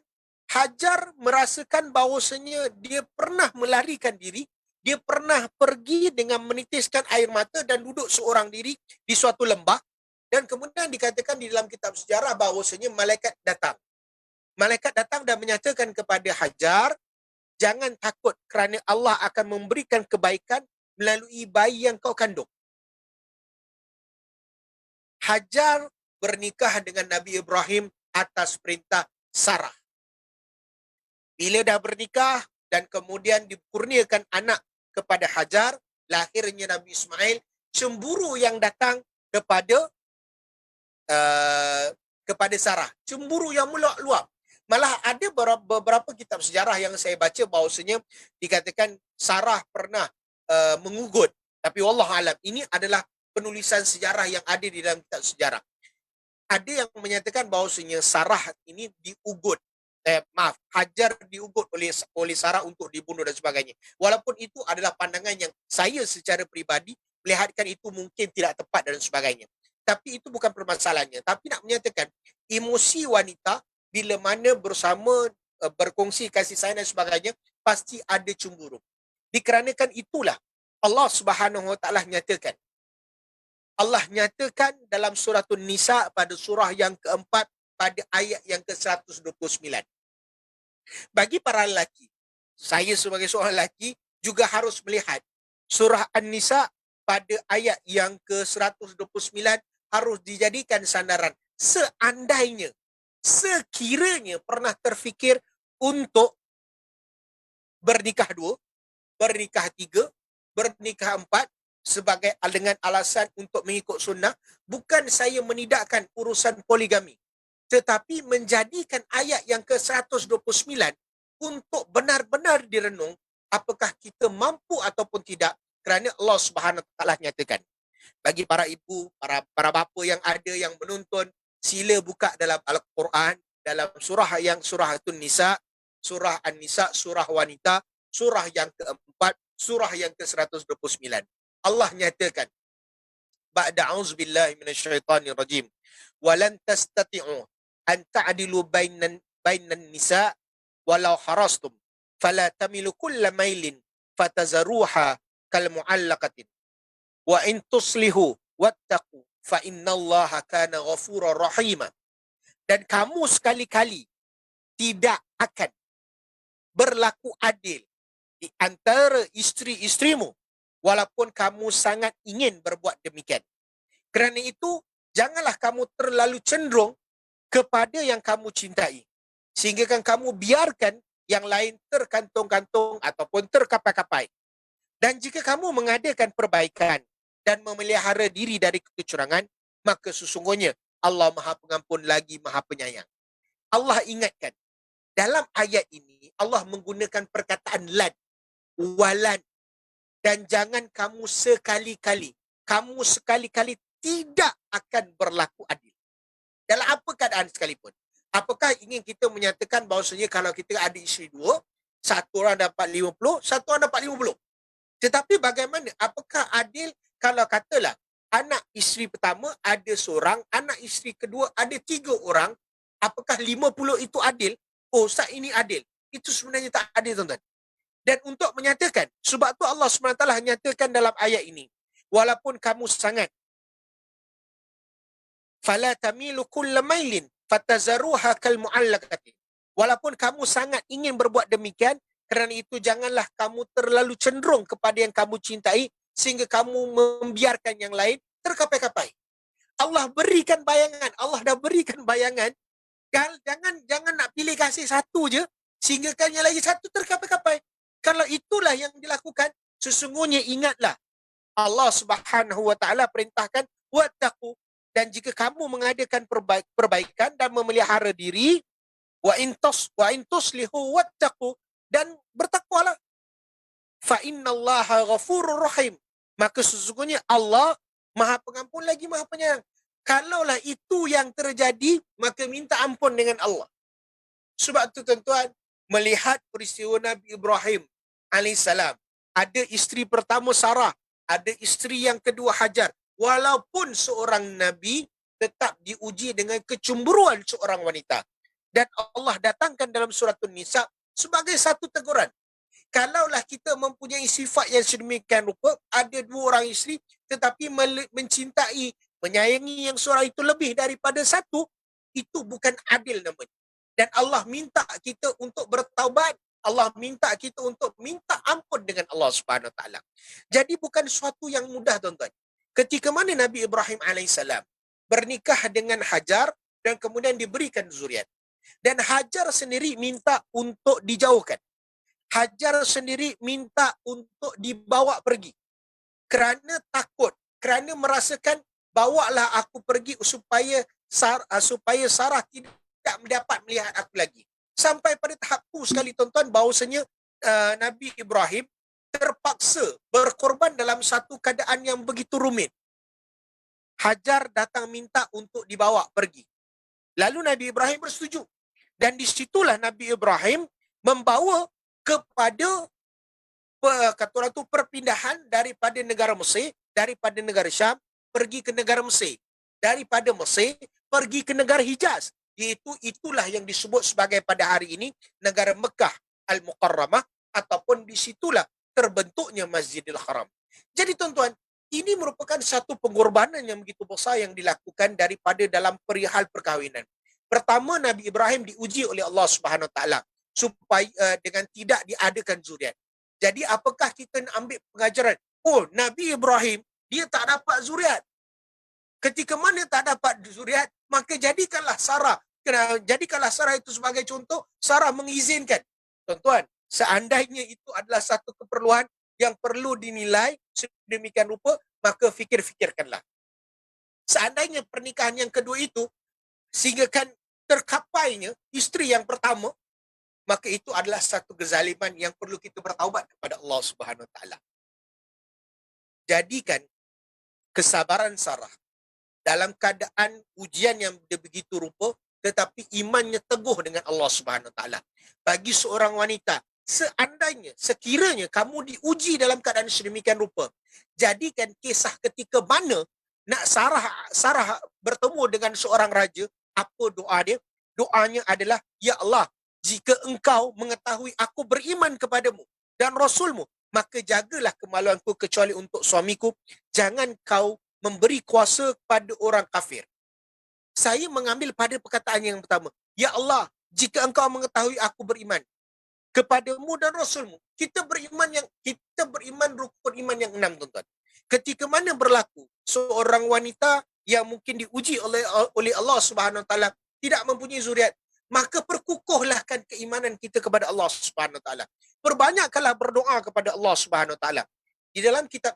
Hajar merasakan bahawasanya dia pernah melarikan diri, dia pernah pergi dengan menitiskan air mata dan duduk seorang diri di suatu lembah. Dan kemudian dikatakan di dalam kitab sejarah bahawasanya malaikat datang. Malaikat datang dan menyatakan kepada Hajar, jangan takut kerana Allah akan memberikan kebaikan melalui bayi yang kau kandung. Hajar bernikah dengan Nabi Ibrahim atas perintah Sarah. Bila dah bernikah dan kemudian dikurniakan anak kepada Hajar, lahirnya Nabi Ismail, cemburu yang datang kepada Sarah. Cemburu yang meluap-luap. Malah ada beberapa kitab sejarah yang saya baca bahawasanya dikatakan Sarah pernah mengugut. Tapi wallahualam, ini adalah penulisan sejarah yang ada di dalam kitab sejarah. Ada yang menyatakan bahawasanya Sarah ini diugut. Hajar diugut oleh Sarah untuk dibunuh dan sebagainya. Walaupun itu adalah pandangan yang saya secara peribadi melihatkan itu mungkin tidak tepat dan sebagainya. Tapi itu bukan permasalahannya. Tapi nak menyatakan emosi wanita bila mana bersama berkongsi kasih sayang dan sebagainya, pasti ada cemburu. Dikarenakan itulah Allah Subhanahu Wa Taala nyatakan. Allah nyatakan dalam surah An-Nisa pada surah yang keempat pada ayat yang ke-129. Bagi para lelaki, saya sebagai seorang lelaki juga harus melihat surah An-Nisa pada ayat yang ke-129 harus dijadikan sandaran. Seandainya, sekiranya pernah terfikir untuk bernikah 2, bernikah 3, bernikah 4 sebagai dengan alasan untuk mengikut sunnah, bukan saya menidakkan urusan poligami, tetapi menjadikan ayat yang ke-129 untuk benar-benar direnung apakah kita mampu ataupun tidak, kerana Allah Subhanahu Wa Taala nyatakan. Bagi para ibu, para bapa yang ada yang menonton, sila buka dalam Al-Quran, dalam surah An-Nisa, surah An-Nisa, surah wanita, surah yang keempat, surah yang ke-129. Allah nyatakan, ba'da a'udzubillahi minasyaitonir rajim, walan tastati'u an ta'dilu bainan nisa walau harastum fala tamilu kulla mailin fatazaruha kal mu'allaqatin wa in tuslihu wattaqu fa innallaha kana ghafurur rahima. Dan kamu sekali-kali tidak akan berlaku adil di antara isteri-isterimu walaupun kamu sangat ingin berbuat demikian. Kerana itu, janganlah kamu terlalu cenderung kepada yang kamu cintai, sehingga kan kamu biarkan yang lain terkantung-kantung ataupun terkapai-kapai. Dan jika kamu mengadakan perbaikan dan memelihara diri dari kecurangan, maka sesungguhnya Allah Maha Pengampun lagi Maha Penyayang. Allah ingatkan, dalam ayat ini Allah menggunakan perkataan lan, walan, dan jangan kamu sekali-kali tidak akan berlaku adil. Dalam apa keadaan sekalipun. Apakah ingin kita menyatakan bahawasanya kalau kita ada isteri dua, satu orang dapat 50, satu orang dapat 50. Tetapi bagaimana? Apakah adil kalau katalah anak isteri pertama ada seorang, anak isteri kedua ada 3 orang, apakah 50 itu adil? Oh, Ustaz, ini adil. Itu sebenarnya tak adil, tuan-tuan. Dan untuk menyatakan, sebab tu Allah SWT nyatakan dalam ayat ini, walaupun kamu sangat fala tamilu kulla mailin fatazaruha kal mu'allaqati. Walaupun kamu sangat ingin berbuat demikian, kerana itu janganlah kamu terlalu cenderung kepada yang kamu cintai sehingga kamu membiarkan yang lain terkapai-kapai. Allah berikan bayangan, Allah dah berikan bayangan. Jangan nak pilih kasih satu je sehingga kan yang lagi satu terkapai-kapai. Kalau itulah yang dilakukan, sesungguhnya ingatlah Allah Subhanahu Wa Taala perintahkan wattaqu, dan jika kamu mengadakan perbaikan dan memelihara diri, wa in tuslihu wattaqu, dan bertakwalah, fa innallaha ghafurur rahim, maka sesungguhnya Allah Maha Pengampun lagi Maha Penyayang. Kalaulah itu yang terjadi, maka minta ampun dengan Allah. Sebab itu, tuan-tuan, melihat peristiwa Nabi Ibrahim alaihissalam, ada isteri pertama Sarah, ada isteri yang kedua Hajar. Walaupun seorang Nabi tetap diuji dengan kecemburuan seorang wanita. Dan Allah datangkan dalam surah An-Nisa sebagai satu teguran. Kalaulah kita mempunyai sifat yang sedemikian rupa, ada 2 orang isteri tetapi mencintai, menyayangi yang seorang itu lebih daripada satu, itu bukan adil namanya. Dan Allah minta kita untuk bertaubat, Allah minta kita untuk minta ampun dengan Allah Subhanahu Wa Taala. Jadi bukan sesuatu yang mudah, tuan-tuan. Ketika mana Nabi Ibrahim alaihissalam bernikah dengan Hajar dan kemudian diberikan zuriat. Dan Hajar sendiri minta untuk dijauhkan. Hajar sendiri minta untuk dibawa pergi. Kerana takut, kerana merasakan bawalah aku pergi supaya Sarah tidak mendapat melihat aku lagi. Sampai pada tahap tu sekali, tuan-tuan, bahawasanya Nabi Ibrahim terpaksa berkorban dalam satu keadaan yang begitu rumit. Hajar datang minta untuk dibawa pergi. Lalu Nabi Ibrahim bersetuju. Dan disitulah Nabi Ibrahim membawa kepada kata orang tu perpindahan daripada negara Mesir, daripada negara Syam pergi ke negara Mesir, daripada Mesir pergi ke negara Hijaz, iaitu itulah yang disebut sebagai pada hari ini negara Mekah Al-Mukarramah, ataupun di situlah terbentuknya Masjidil Haram. Jadi, tuan-tuan, ini merupakan satu pengorbanan yang begitu besar yang dilakukan daripada dalam perihal perkahwinan. Pertama, Nabi Ibrahim diuji oleh Allah Subhanahu Wa Taala supaya dengan tidak diadakan zuriat. Jadi apakah kita nak ambil pengajaran? Oh, Nabi Ibrahim dia tak dapat zuriat. Ketika mana tak dapat zuriat, maka jadikanlah Sarah itu sebagai contoh. Sarah mengizinkan. Tuan-tuan, seandainya itu adalah satu keperluan yang perlu dinilai sedemikian rupa, maka fikir-fikirkanlah. Seandainya pernikahan yang kedua itu sehingga kan terkapainya isteri yang pertama, maka sesungguhnya Allah Subhanahu Wa Taala akan memberikan balas. Sebab itu, tuan-tuan, kita perlu faham bahawa pernikahan yang kedua itu, sehingga kan terkapainya isteri yang pertama, maka sesungguhnya Allah Subhanahu Wa Taala akan memberikan balas. Sebab itu, tuan-tuan, kita perlu faham bahawa pernikahan yang kedua itu, sehingga kan maka itu adalah satu kezaliman yang perlu kita bertaubat kepada Allah Subhanahu Wa Taala. Jadikan kesabaran Sarah dalam keadaan ujian yang begitu rupa, tetapi imannya teguh dengan Allah Subhanahu Wa Taala. Bagi seorang wanita, seandainya, sekiranya kamu diuji dalam keadaan sedemikian rupa, jadikan kisah ketika mana nak Sarah bertemu dengan seorang raja, apa doa dia? Doanya adalah, ya Allah, jika engkau mengetahui aku beriman kepadamu dan Rasulmu, maka jagalah kemaluanku kecuali untuk suamiku. Jangan kau memberi kuasa kepada orang kafir. Saya mengambil pada perkataan yang pertama. Ya Allah, jika engkau mengetahui aku beriman kepadamu dan Rasulmu. Kita beriman rukun iman yang 6, tuan-tuan. Ketika mana berlaku seorang wanita yang mungkin diuji oleh Allah Subhanahu Wa Taala tidak mempunyai zuriat, maka perkukuhlahkan keimanan kita kepada Allah Subhanahu Wa Taala. Perbanyakkanlah berdoa kepada Allah Subhanahu Wa Taala. Di dalam kitab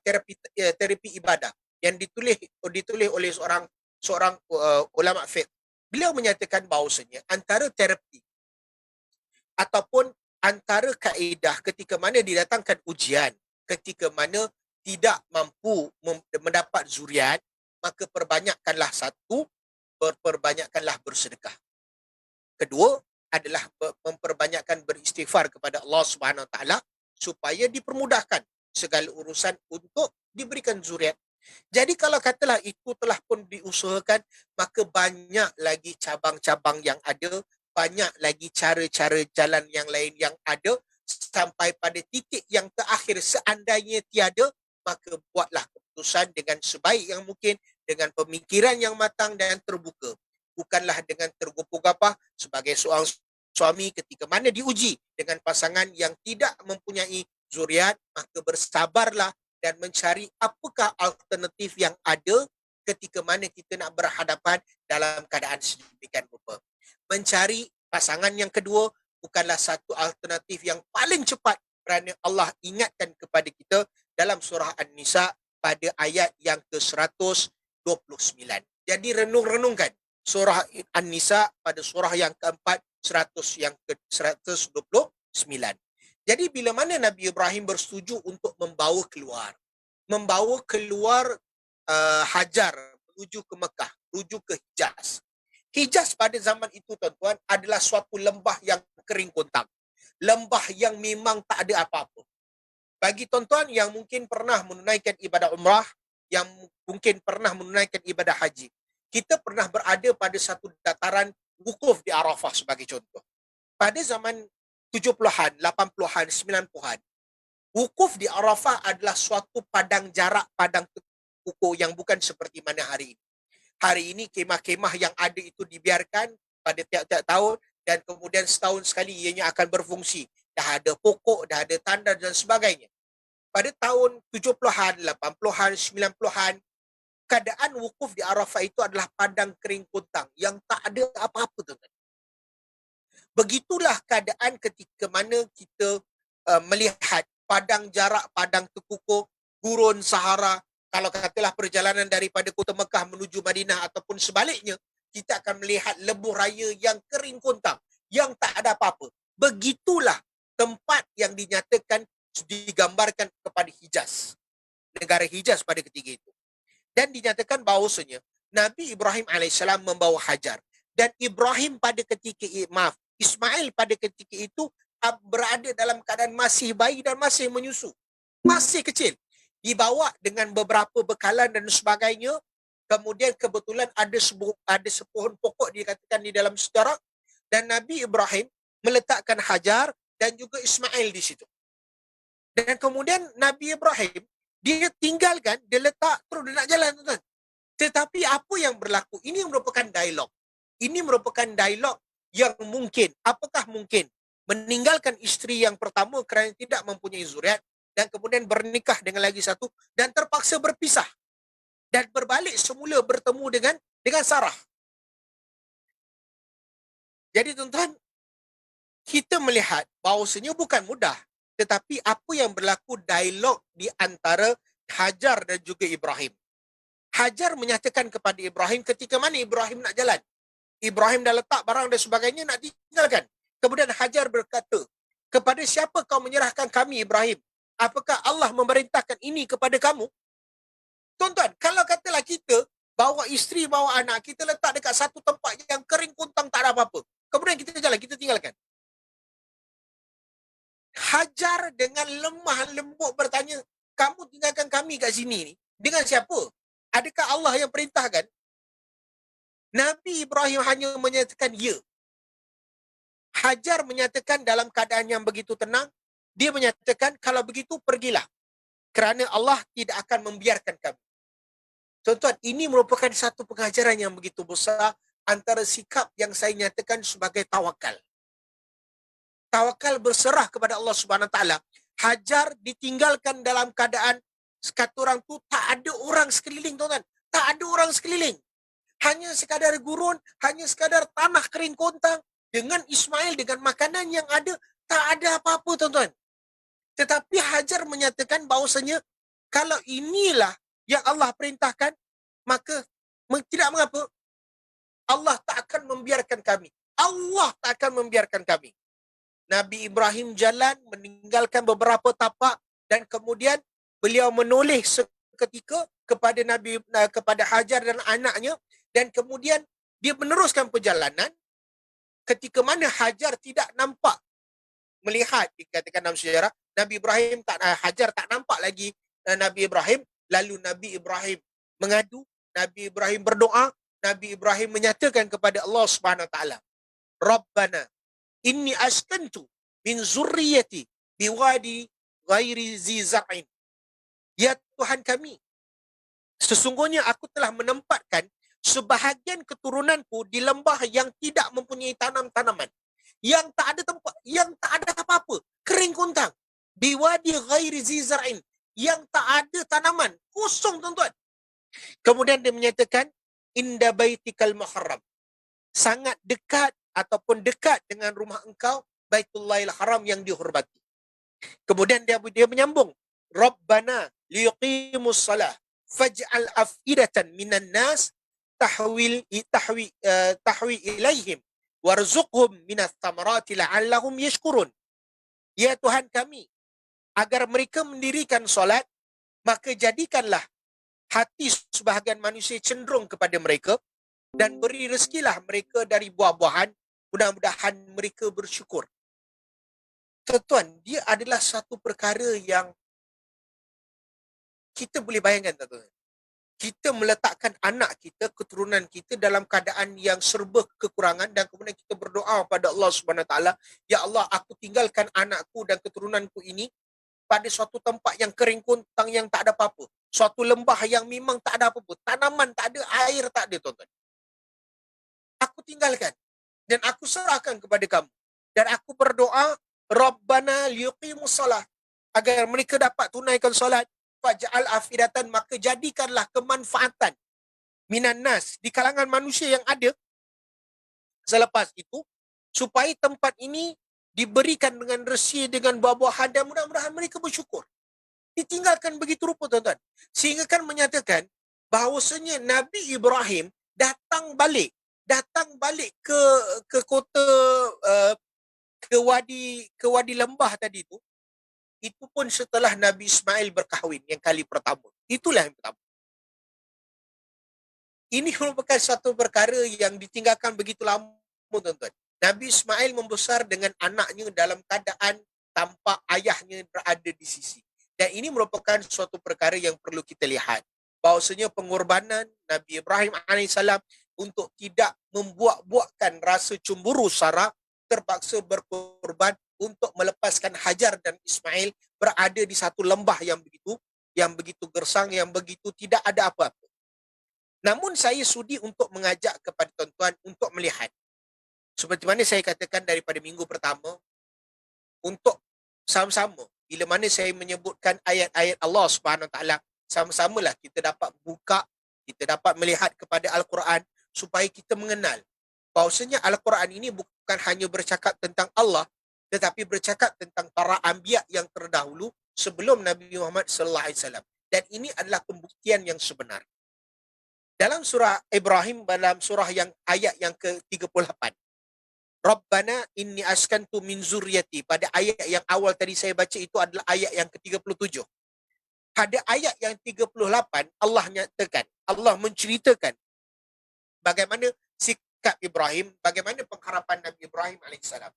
terapi ibadah yang ditulis oleh seorang ulama fiqh, beliau menyatakan bahawasanya antara terapi ataupun antara kaedah ketika mana didatangkan ujian, ketika mana tidak mampu mendapat zuriat, maka perbanyakkanlah bersedekah. Kedua adalah memperbanyakkan beristighfar kepada Allah Subhanahu Wa Taala supaya dipermudahkan segala urusan untuk diberikan zuriat. Jadi kalau katalah itu telah pun diusahakan, maka banyak lagi cabang-cabang yang ada, banyak lagi cara-cara jalan yang lain yang ada, sampai pada titik yang terakhir, seandainya tiada, maka buatlah keputusan dengan sebaik yang mungkin, dengan pemikiran yang matang dan terbuka. Bukanlah dengan tergopoh-gapoh sebagai seorang suami ketika mana diuji dengan pasangan yang tidak mempunyai zuriat, maka bersabarlah dan mencari apakah alternatif yang ada ketika mana kita nak berhadapan dalam keadaan sedemikian rupa. Mencari pasangan yang kedua bukanlah satu alternatif yang paling cepat, kerana Allah ingatkan kepada kita dalam surah An-Nisa pada ayat yang ke-129. Jadi renung-renungkan surah An-Nisa pada surah yang keempat, 129. Jadi bila mana Nabi Ibrahim bersetuju untuk membawa keluar Hajar menuju ke Mekah, menuju ke Hijaz. Hijaz pada zaman itu, tuan-tuan, adalah suatu lembah yang kering kontang. Lembah yang memang tak ada apa-apa. Bagi tuan-tuan yang mungkin pernah menunaikan ibadah umrah, yang mungkin pernah menunaikan ibadah haji, kita pernah berada pada satu dataran wukuf di Arafah sebagai contoh. Pada zaman 70-an, 80-an, 90-an, wukuf di Arafah adalah suatu padang jarak, padang kukuh yang bukan seperti mana hari ini. Hari ini kemah-kemah yang ada itu dibiarkan pada tiap-tiap tahun, dan kemudian setahun sekali ianya akan berfungsi. Dah ada pokok, dah ada tanda dan sebagainya. Pada tahun 70-an, 80-an, 90-an, keadaan wukuf di Arafah itu adalah padang kering kontang yang tak ada apa-apa, tuan-tuan. Begitulah keadaan ketika mana kita melihat padang jarak, padang terkukuh, gurun Sahara. Kalau katalah perjalanan daripada kota Mekah menuju Madinah ataupun sebaliknya, kita akan melihat lebuh raya yang kering kontang, yang tak ada apa-apa. Begitulah tempat yang dinyatakan, digambarkan kepada Hijaz, negara Hijaz pada ketika itu. Dan dinyatakan bahawasanya Nabi Ibrahim AS membawa Hajar. Dan Ibrahim pada ketika Ismail pada ketika itu berada dalam keadaan masih bayi dan masih menyusu. Masih kecil. Dibawa dengan beberapa bekalan dan sebagainya. Kemudian kebetulan ada sepohon pokok dikatakan di dalam sejarah. Dan Nabi Ibrahim meletakkan Hajar dan juga Ismail di situ. Dan kemudian Nabi Ibrahim, dia tinggalkan, dia letak, terus dia nak jalan, tuan-tuan. Tetapi apa yang berlaku? Ini merupakan dialog. Ini merupakan dialog yang mungkin. Apakah mungkin meninggalkan isteri yang pertama kerana tidak mempunyai zuriat, dan kemudian bernikah dengan lagi satu, dan terpaksa berpisah. Dan berbalik semula bertemu dengan Sarah. Jadi tuan-tuan, kita melihat bahawasanya bukan mudah. Tetapi apa yang berlaku dialog di antara Hajar dan juga Ibrahim. Hajar menyatakan kepada Ibrahim ketika mana Ibrahim nak jalan. Ibrahim dah letak barang dan sebagainya nak tinggalkan. Kemudian Hajar berkata, kepada siapa kau menyerahkan kami Ibrahim? Apakah Allah memerintahkan ini kepada kamu? Tuan-tuan, kalau katalah kita bawa isteri, bawa anak, kita letak dekat satu tempat yang kering kuntang, tak ada apa-apa. Kemudian kita jalan, kita tinggalkan. Hajar dengan lemah lembut bertanya, kamu tinggalkan kami kat sini ni dengan siapa? Adakah Allah yang perintahkan? Nabi Ibrahim hanya menyatakan ya. Hajar menyatakan dalam keadaan yang begitu tenang, dia menyatakan kalau begitu pergilah. Kerana Allah tidak akan membiarkan kami. Tuan-tuan, ini merupakan satu pengajaran yang begitu besar antara sikap yang saya nyatakan sebagai tawakal. Tawakal berserah kepada Allah Subhanahu Wa Taala. Hajar ditinggalkan dalam keadaan kata orang tu tak ada orang sekeliling, tuan-tuan. Tak ada orang sekeliling. Hanya sekadar gurun, hanya sekadar tanah kering kontang dengan Ismail, dengan makanan yang ada, tak ada apa-apa, tuan-tuan. Tetapi Hajar menyatakan bahawasanya kalau inilah yang Allah perintahkan, maka tidak mengapa, Allah tak akan membiarkan kami. Allah tak akan membiarkan kami. Nabi Ibrahim jalan, meninggalkan beberapa tapak dan kemudian beliau menoleh seketika kepada Hajar dan anaknya, dan kemudian dia meneruskan perjalanan ketika mana Hajar tidak nampak melihat, dikatakan dalam sejarah, Nabi Ibrahim Hajar tak nampak lagi Nabi Ibrahim. Lalu Nabi Ibrahim mengadu, Nabi Ibrahim berdoa, Nabi Ibrahim menyatakan kepada Allah Subhanahu Wa Taala, Rabbana inni askantu min zurriyati biwadi ghairi zi zar'in. Ya Tuhan kami, sesungguhnya aku telah menempatkan sebahagian keturunanku di lembah yang tidak mempunyai tanam-tanaman, yang tak ada tempat, yang tak ada apa-apa, kering kuntang. Biwadi ghairi zi zar'in, yang tak ada tanaman, kosong, tuan-tuan. Kemudian dia menyatakan, inda baitikal muharram, sangat dekat ataupun dekat dengan rumah engkau, Baitullahil Haram yang dihormati. Kemudian dia menyambung, Rabbana liyuqimus salah faj'al afidatan minan nas tahwi ilaihim warzuqhum minas thamarati la'allahum yashkurun. Ya Tuhan kami, agar mereka mendirikan solat, maka jadikanlah hati sebahagian manusia cenderung kepada mereka dan beri rezekilah mereka dari buah-buahan, mudah-mudahan mereka bersyukur. Tuan-tuan, dia adalah satu perkara yang kita boleh bayangkan, tuan-tuan. Kita meletakkan anak kita, keturunan kita dalam keadaan yang serba kekurangan dan kemudian kita berdoa pada Allah Subhanahu Wa Taala, ya Allah, aku tinggalkan anakku dan keturunanku ini pada suatu tempat yang kering kuntang, yang tak ada apa-apa. Suatu lembah yang memang tak ada apa-apa. Tanaman tak ada, air tak ada, tuan-tuan. Aku tinggalkan dan aku serahkan kepada kamu. Dan aku berdoa, Rabbana liyuqimus salah, agar mereka dapat tunaikan solat. Faj'al afidatan, maka jadikanlah kemanfaatan minan nas, di kalangan manusia yang ada selepas itu, supaya tempat ini diberikan dengan rezeki, dengan buah-buahan, dan mudah-mudahan mereka bersyukur. Ditinggalkan begitu rupa, tuan-tuan. Sehingga kan menyatakan bahawasanya Nabi Ibrahim datang balik ke kota, ke wadi lembah tadi itu pun setelah Nabi Ismail berkahwin yang kali pertama. Itulah yang pertama. Ini merupakan satu perkara yang ditinggalkan begitu lama, tuan-tuan. Nabi Ismail membesar dengan anaknya dalam keadaan tanpa ayahnya berada di sisi. Dan ini merupakan suatu perkara yang perlu kita lihat. Bahawasanya pengorbanan Nabi Ibrahim AS untuk tidak membuat-buatkan rasa cemburu Sarah, terpaksa berkorban untuk melepaskan Hajar dan Ismail berada di satu lembah yang begitu gersang, yang begitu tidak ada apa-apa. Namun saya sudi untuk mengajak kepada tuan-tuan untuk melihat, seperti mana saya katakan daripada minggu pertama, untuk sama-sama, bila mana saya menyebutkan ayat-ayat Allah Subhanahu Wa Taala, sama-samalah kita dapat buka, kita dapat melihat kepada Al-Quran, supaya kita mengenal bahawasanya Al-Quran ini bukan hanya bercakap tentang Allah, tetapi bercakap tentang para anbiya yang terdahulu sebelum Nabi Muhammad sallallahu alaihi wasallam. Dan ini adalah pembuktian yang sebenar. Dalam surah Ibrahim, dalam surah yang ayat yang ke-38, Rabbana inni askantu min zurriyati. Pada ayat yang awal tadi saya baca itu adalah ayat yang ke-37. Pada ayat yang 38 Allah nyatakan, Allah menceritakan bagaimana sikap Ibrahim, bagaimana pengharapan Nabi Ibrahim alaihissalam.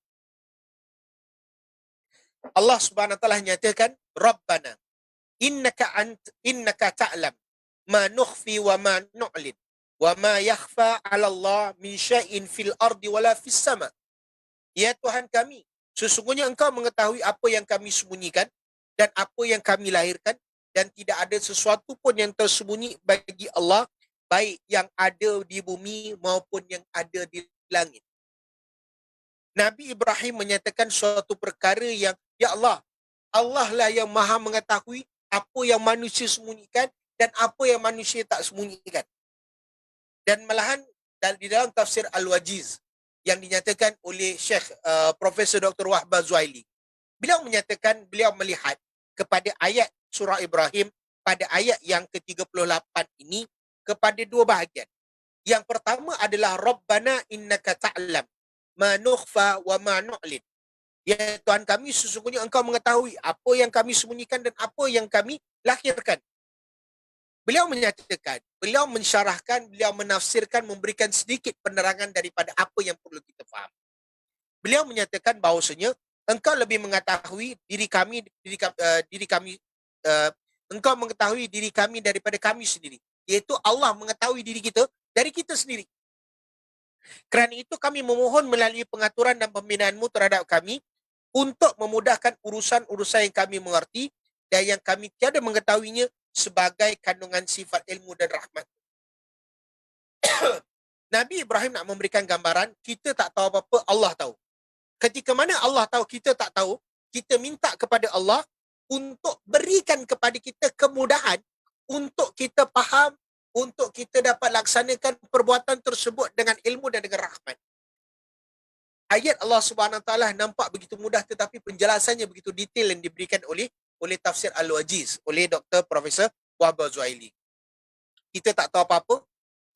Allah Subhanahu wa taala nyatakan, Rabbana innaka ta'lam ma nukhfi wa ma nu'lin wa ma yakhfa 'ala Allah min syai'in fil ardi wala fis sama. Ya Tuhan kami, sesungguhnya Engkau mengetahui apa yang kami sembunyikan dan apa yang kami lahirkan, dan tidak ada sesuatu pun yang tersembunyi bagi Allah, baik yang ada di bumi maupun yang ada di langit. Nabi Ibrahim menyatakan suatu perkara yang, ya Allah, Allah lah yang maha mengetahui apa yang manusia sembunyikan dan apa yang manusia tak sembunyikan. Dan malahan di dalam tafsir Al-Wajiz yang dinyatakan oleh Syekh Profesor Dr. Wahbah Zuhaili, beliau menyatakan beliau melihat kepada ayat surah Ibrahim pada ayat yang ke-38 ini kepada dua bahagian. Yang pertama adalah Rabbana innaka ta'lam ma nukhfa wa ma nu'lin. Ya Tuhan kami, sesungguhnya Engkau mengetahui apa yang kami sembunyikan dan apa yang kami lahirkan. Beliau menyatakan, beliau mensyarahkan, beliau menafsirkan, memberikan sedikit penerangan daripada apa yang perlu kita faham. Beliau menyatakan bahawasanya Engkau lebih mengetahui diri kami, Engkau mengetahui diri kami daripada kami sendiri. Iaitu Allah mengetahui diri kita dari kita sendiri. Kerana itu kami memohon melalui pengaturan dan pembinaan-Mu terhadap kami untuk memudahkan urusan-urusan yang kami mengerti dan yang kami tiada mengetahuinya sebagai kandungan sifat ilmu dan rahmat. Nabi Ibrahim nak memberikan gambaran, kita tak tahu apa-apa, Allah tahu. Ketika mana Allah tahu, kita tak tahu, kita minta kepada Allah untuk berikan kepada kita kemudahan untuk kita faham, untuk kita dapat laksanakan perbuatan tersebut dengan ilmu dan dengan rahmat. Ayat Allah Subhanahu Wa Taala nampak begitu mudah, tetapi penjelasannya begitu detail yang diberikan oleh tafsir Al-Wajiz oleh Dr. Profesor Wahbah Zuhaili. Kita tak tahu apa-apa,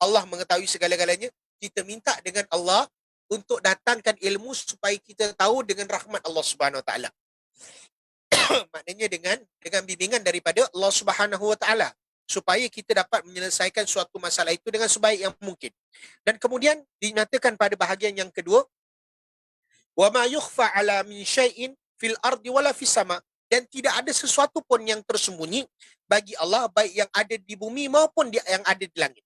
Allah mengetahui segala-galanya. Kita minta dengan Allah untuk datangkan ilmu supaya kita tahu dengan rahmat Allah Subhanahu Wa Taala. Maknanya dengan bimbingan daripada Allah Subhanahu Wa Taala, supaya kita dapat menyelesaikan suatu masalah itu dengan sebaik yang mungkin. Dan kemudian dinyatakan pada bahagian yang kedua, wa ma yukhfa 'ala min syai'in fil ardi wala fis sama, dan tidak ada sesuatu pun yang tersembunyi bagi Allah, baik yang ada di bumi maupun yang ada di langit.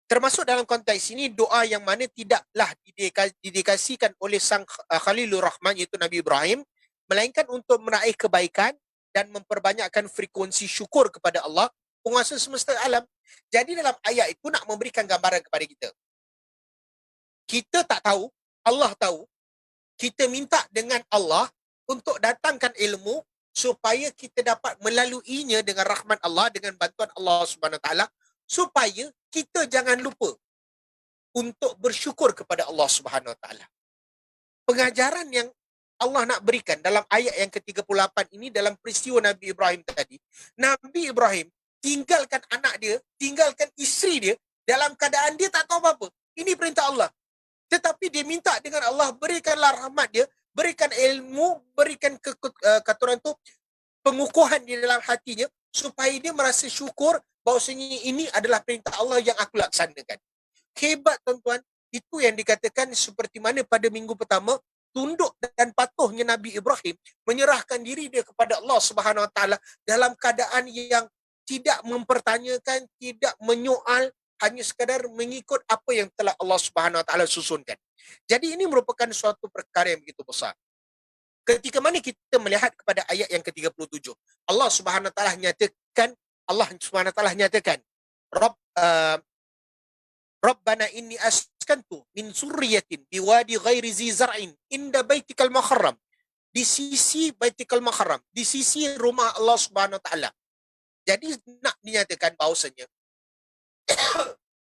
Termasuk dalam konteks ini doa yang mana tidaklah didedikasikan oleh sang Khalilur Rahman, iaitu Nabi Ibrahim, melainkan untuk meraih kebaikan dan memperbanyakkan frekuensi syukur kepada Allah, penguasa semesta alam. Jadi dalam ayat itu nak memberikan gambaran kepada kita. Kita tak tahu, Allah tahu. Kita minta dengan Allah untuk datangkan ilmu supaya kita dapat melaluinya dengan rahmat Allah, dengan bantuan Allah Subhanahu Wa Taala, supaya kita jangan lupa untuk bersyukur kepada Allah Subhanahu Wa Taala. Pengajaran yang Allah nak berikan dalam ayat yang ke-38 ini dalam peristiwa Nabi Ibrahim tadi. Nabi Ibrahim tinggalkan anak dia, tinggalkan isteri dia dalam keadaan dia tak tahu apa-apa. Ini perintah Allah. Tetapi dia minta dengan Allah, berikanlah rahmat dia, berikan ilmu, berikan katuran tu, pengukuhan di dalam hatinya, supaya dia merasa syukur bahawasanya ini adalah perintah Allah yang aku laksanakan. Hebat tuan-tuan, itu yang dikatakan seperti mana pada minggu pertama, tunduk dan patuhnya Nabi Ibrahim menyerahkan diri dia kepada Allah Subhanahu Wa Taala dalam keadaan yang tidak mempertanyakan, tidak menyoal, hanya sekadar mengikut apa yang telah Allah Subhanahu Wa Taala susunkan. Jadi ini merupakan suatu perkara yang begitu besar. Ketika mana kita melihat kepada ayat yang ke-37, Allah Subhanahu Wa Taala nyatakan, Rabbana inni askantu min zurriyatin biwadi ghairi zi zar'in inda baitikal muharram. Di sisi baitikal muharram, di sisi rumah Allah Subhanahu Wa Taala. Jadi nak dinyatakan bahawasanya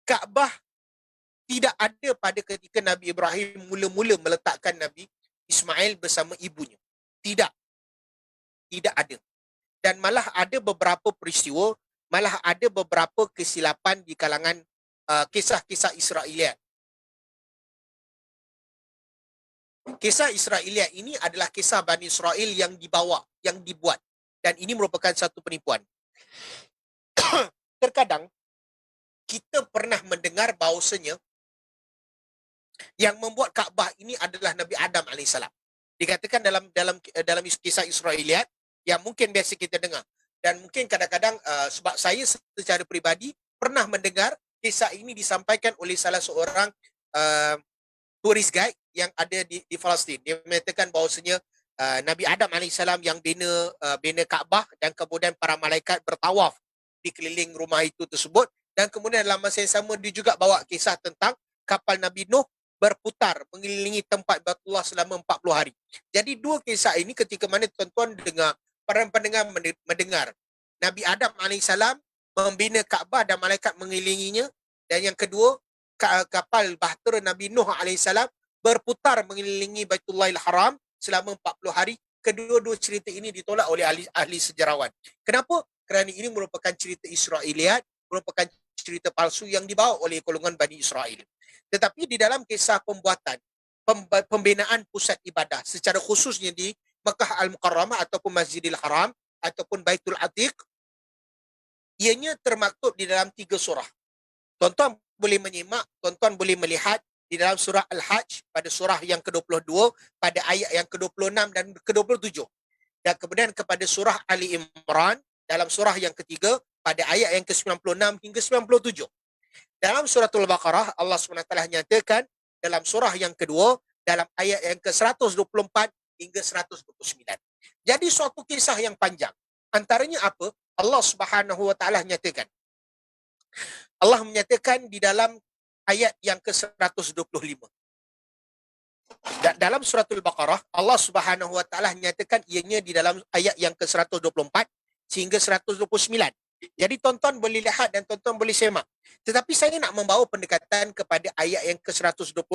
Kaabah tidak ada pada ketika Nabi Ibrahim mula-mula meletakkan Nabi Ismail bersama ibunya. Tidak ada. Dan malah ada beberapa peristiwa, malah ada beberapa kesilapan di kalangan kisah-kisah Israeliat. Kisah Israiliyat ini adalah kisah Bani Israel yang dibawa, yang dibuat. Dan ini merupakan satu penipuan. Terkadang kita pernah mendengar bahawasanya yang membuat Kaabah ini adalah Nabi Adam AS. Dikatakan dalam kisah Israiliyat yang mungkin biasa kita dengar. Dan mungkin kadang-kadang sebab saya secara peribadi pernah mendengar kisah ini disampaikan oleh salah seorang tourist guide yang ada di Palestin. Dia mengatakan bahawasanya Nabi Adam AS yang bina Kaabah dan kemudian para malaikat bertawaf di keliling rumah itu tersebut. Dan kemudian dalam masa yang sama dia juga bawa kisah tentang kapal Nabi Nuh berputar mengelilingi tempat Baitullah selama 40 hari. Jadi dua kisah ini ketika mana tuan-tuan dengar, para pendengar mendengar Nabi Adam AS membina Kaabah dan malaikat mengelilinginya, dan yang kedua kapal bahtera Nabi Nuh AS berputar mengelilingi Baitullahil Haram selama 40 hari. Kedua-dua cerita ini ditolak oleh ahli sejarawan. Kenapa? Kerana ini merupakan cerita Israiliyat, merupakan cerita palsu yang dibawa oleh golongan Bani Israel. Tetapi di dalam kisah pembinaan pusat ibadah, secara khususnya di Makkah Al-Mukarramah ataupun Masjidil Haram ataupun Baitul Atiq, ianya termaktub di dalam 3 surah. Tuan-tuan boleh menyimak, tuan-tuan boleh melihat di dalam surah Al-Hajj pada surah yang ke-22, pada ayat yang ke-26 dan ke-27. Dan kemudian kepada surah Ali Imran dalam surah yang ketiga pada ayat yang ke-96 hingga 97. Dalam suratul Baqarah, Allah SWT nyatakan dalam surah yang kedua, dalam ayat yang ke-124 hingga 129. Jadi suatu kisah yang panjang. Antaranya apa? Allah SWT nyatakan. Allah menyatakan di dalam ayat yang ke-125. Dalam suratul Baqarah, Allah SWT nyatakan ianya di dalam ayat yang ke-124 sehingga 129. Jadi tuan-tuan boleh lihat dan tuan-tuan boleh semak. Tetapi saya nak membawa pendekatan kepada ayat yang ke-125.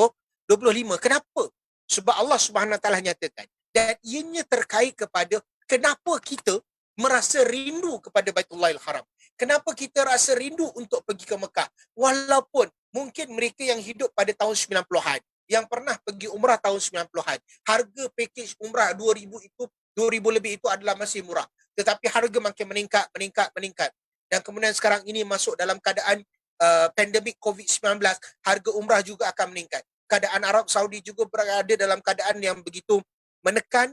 Kenapa? Sebab Allah SWT nyatakan. Dan ianya terkait kepada kenapa kita merasa rindu kepada Baitullahil Haram. Kenapa kita rasa rindu untuk pergi ke Mekah. Walaupun mungkin mereka yang hidup pada tahun 90-an, yang pernah pergi umrah tahun 90-an, harga pakej umrah 2,000 lebih itu adalah masih murah. Tetapi harga makin meningkat. Dan kemudian sekarang ini masuk dalam keadaan pandemik COVID-19, harga umrah juga akan meningkat. Keadaan Arab Saudi juga berada dalam keadaan yang begitu menekan,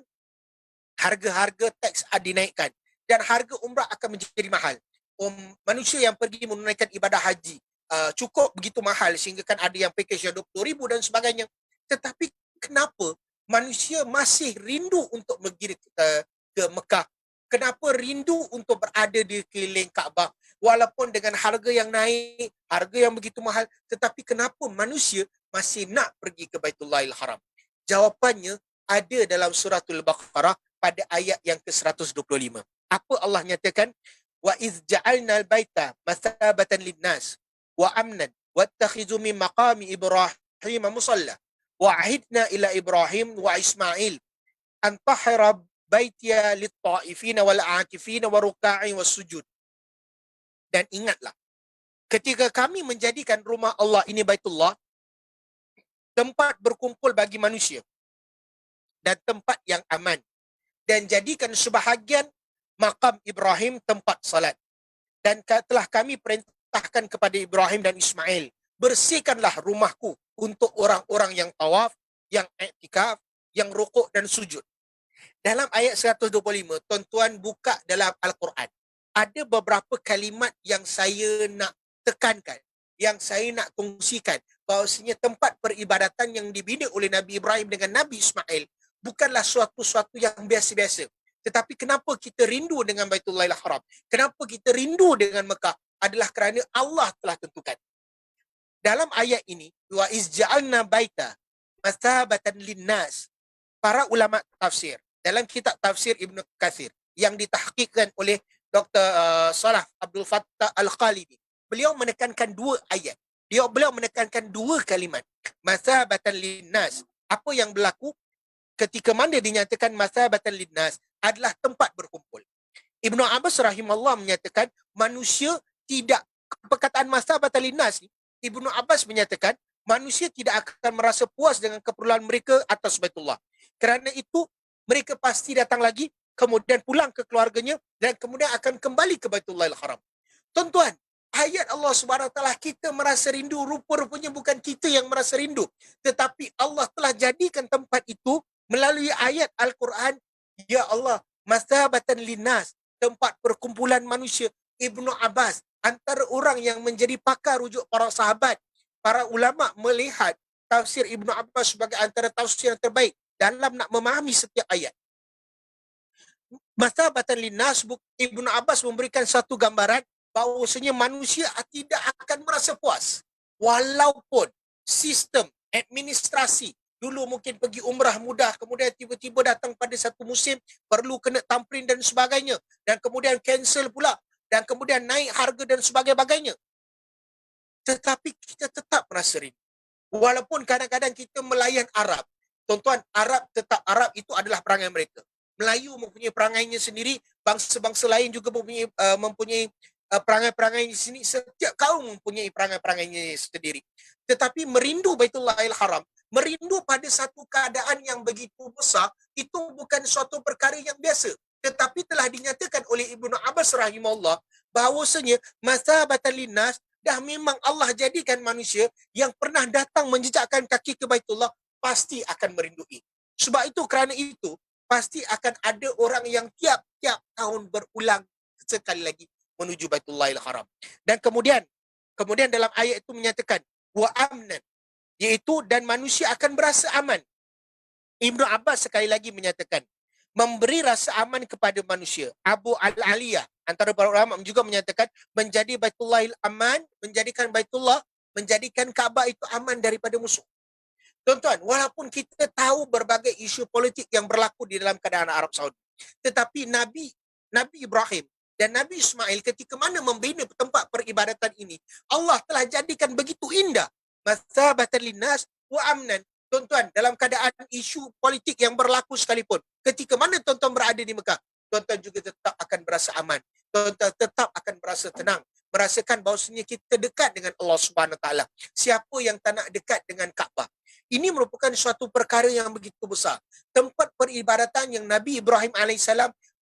harga-harga teks dinaikkan. Dan harga umrah akan menjadi mahal. Manusia yang pergi menunaikan ibadah haji cukup begitu mahal sehingga kan ada yang pakej yang 20,000 dan sebagainya. Tetapi kenapa manusia masih rindu untuk pergi ke Mekah? Kenapa rindu untuk berada di keliling Kaabah? Walaupun dengan harga yang naik, harga yang begitu mahal, tetapi kenapa manusia masih nak pergi ke Baitullahil Haram? Jawapannya ada dalam suratul Baqarah pada ayat yang ke-125. Apa Allah nyatakan? Wa iz ja'alna al-baita mathabatan lin-nas wa amnan wattakhidhu min maqami Ibrahim musalla wa ahidna ila Ibrahim wa Ismail an tahira baitiya lit-ta'ifina wal-'akifina wa ruk'i was-sujud. Dan ingatlah, ketika kami menjadikan rumah Allah ini Baitullah, tempat berkumpul bagi manusia dan tempat yang aman, dan jadikan sebahagian makam Ibrahim tempat salat. Dan telah kami perintahkan kepada Ibrahim dan Ismail, bersihkanlah rumahku untuk orang-orang yang tawaf, yang i'tikaf, yang rukuk dan sujud. Dalam ayat 125, tuan-tuan buka dalam Al-Quran. Ada beberapa kalimat yang saya nak tekankan, yang saya nak kongsikan, bahawasanya tempat peribadatan yang dibina oleh Nabi Ibrahim dengan Nabi Ismail bukanlah suatu yang biasa-biasa. Tetapi kenapa kita rindu dengan Baitullahil Haram? Kenapa kita rindu dengan Mekah? Adalah kerana Allah telah tentukan. Dalam ayat ini, wa iz ja'alna baita mathabatan linnas. Para ulama tafsir, dalam kitab tafsir Ibn Kathir yang ditahqiqkan oleh Dr. Salah Abdul Fattah Al-Khalidi, beliau menekankan 2 ayat. Beliau menekankan 2 kalimat. Mathabatan linnas. Apa yang berlaku ketika mana dinyatakan mathabatan linnas adalah tempat berkumpul. Ibnu Abbas rahimahullah menyatakan manusia tidak, perkataan mathabatan linnas ni, Ibnu Abbas menyatakan manusia tidak akan merasa puas dengan keperluan mereka atas Baitullah. Kerana itu, mereka pasti datang lagi, kemudian pulang ke keluarganya, dan kemudian akan kembali ke Baitullahil Haram. Tuan-tuan, ayat Allah Subhanahu Wa Taala kita merasa rindu, rupa-rupanya bukan kita yang merasa rindu, tetapi Allah telah jadikan tempat itu melalui ayat Al-Quran. Ya Allah, masabatan linnas, tempat perkumpulan manusia. Ibnu Abbas, antara orang yang menjadi pakar rujuk para sahabat, para ulama melihat tafsir Ibnu Abbas sebagai antara tafsir yang terbaik dalam nak memahami setiap ayat. Masabatan linnas, Ibnu Abbas memberikan satu gambaran bahawasanya manusia tidak akan merasa puas walaupun sistem administrasi dulu mungkin pergi umrah mudah, kemudian tiba-tiba datang pada satu musim perlu kena tamprin dan sebagainya, dan kemudian cancel pula, dan kemudian naik harga dan sebagainya. Tetapi kita tetap merasa rindu. Walaupun kadang-kadang kita melayan Arab. Tuan-tuan, Arab tetap Arab, itu adalah perangai mereka. Melayu mempunyai perangainya sendiri, bangsa-bangsa lain juga mempunyai perangai-perangai di sini. Setiap kaum mempunyai perangai-perangainya sendiri. Tetapi merindu Baitullahil Haram, merindu pada satu keadaan yang begitu besar, itu bukan suatu perkara yang biasa. Tetapi telah dinyatakan oleh Ibnu Abbas rahimahullah bahawasanya masabatan linnas, dah memang Allah jadikan manusia yang pernah datang menjejakkan kaki ke Baitullah pasti akan merindui. Sebab itu, kerana itu, pasti akan ada orang yang tiap-tiap tahun berulang sekali lagi menuju Baitullahil Haram. Dan kemudian dalam ayat itu menyatakan wa amnan, iaitu dan manusia akan berasa aman. Ibnu Abbas sekali lagi menyatakan memberi rasa aman kepada manusia. Abu Al-Aliyah antara para ulama juga menyatakan menjadi Baitullahil aman, menjadikan Kaabah itu aman daripada musuh. Tuan-tuan, walaupun kita tahu berbagai isu politik yang berlaku di dalam keadaan Arab Saudi, tetapi Nabi Ibrahim dan Nabi Ismail ketika mana membina tempat peribadatan ini, Allah telah jadikan begitu indah. Masabatan linnas wa amnan. Tuan-tuan, dalam keadaan isu politik yang berlaku sekalipun, ketika mana tuan-tuan berada di Mekah, tuan-tuan juga tetap akan berasa aman. Tuan-tuan tetap akan berasa tenang, merasakan bahawasanya kita dekat dengan Allah Subhanahu Wa Taala. Siapa yang tak nak dekat dengan Kaabah? Ini merupakan suatu perkara yang begitu besar. Tempat peribadatan yang Nabi Ibrahim AS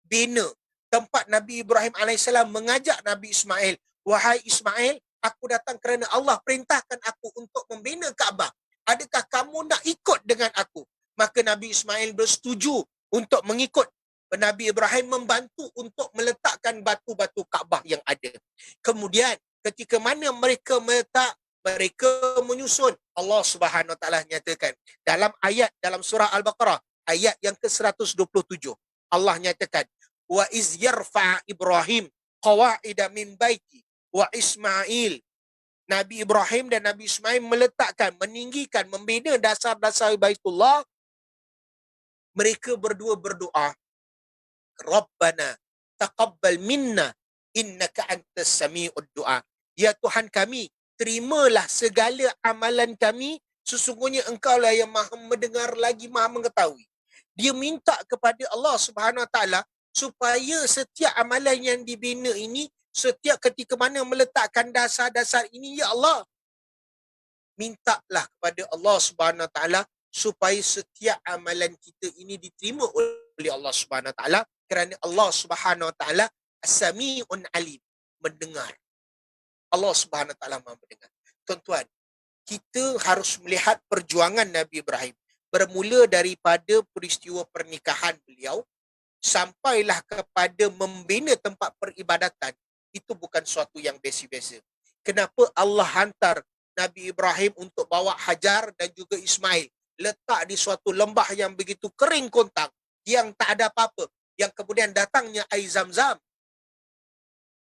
bina. Tempat Nabi Ibrahim AS mengajak Nabi Ismail, wahai Ismail, aku datang kerana Allah perintahkan aku untuk membina Kaabah. Adakah kamu nak ikut dengan aku? Maka Nabi Ismail bersetuju untuk mengikut Nabi Ibrahim, membantu untuk meletakkan batu-batu Kaabah yang ada. Kemudian ketika mana mereka meletak, mereka menyusun, Allah Subhanahu Wa Taala nyatakan dalam ayat dalam surah Al-Baqarah ayat yang ke-127, Allah nyatakan wa iz yarfa Ibrahim qawaida min baiti wa Ismail. Nabi Ibrahim dan Nabi Ismail meletakkan, meninggikan, membina dasar-dasar Baitullah. Mereka berdua berdoa, Rabbana taqabbal minna innaka antas sami'ud du'a. Ya Tuhan kami, terimalah segala amalan kami, sesungguhnya Engkau lah yang maha mendengar lagi maha mengetahui. Dia minta kepada Allah Subhanahu Wa Taala supaya setiap amalan yang dibina ini, setiap ketika mana meletakkan dasar-dasar ini, ya Allah, mintalah kepada Allah Subhanahu Wa Taala supaya setiap amalan kita ini diterima oleh Allah Subhanahu Wa Taala, kerana Allah Subhanahu Wa Taala As-Sami'un Alim, mendengar. Allah Subhanahu Wa Taala Maha mendengar. Tuan-tuan, kita harus melihat perjuangan Nabi Ibrahim bermula daripada peristiwa pernikahan beliau sampailah kepada membina tempat peribadatan. Itu bukan suatu yang biasa-biasa. Kenapa Allah hantar Nabi Ibrahim untuk bawa Hajar dan juga Ismail letak di suatu lembah yang begitu kering kontang, yang tak ada apa-apa, yang kemudian datangnya air Zam-Zam.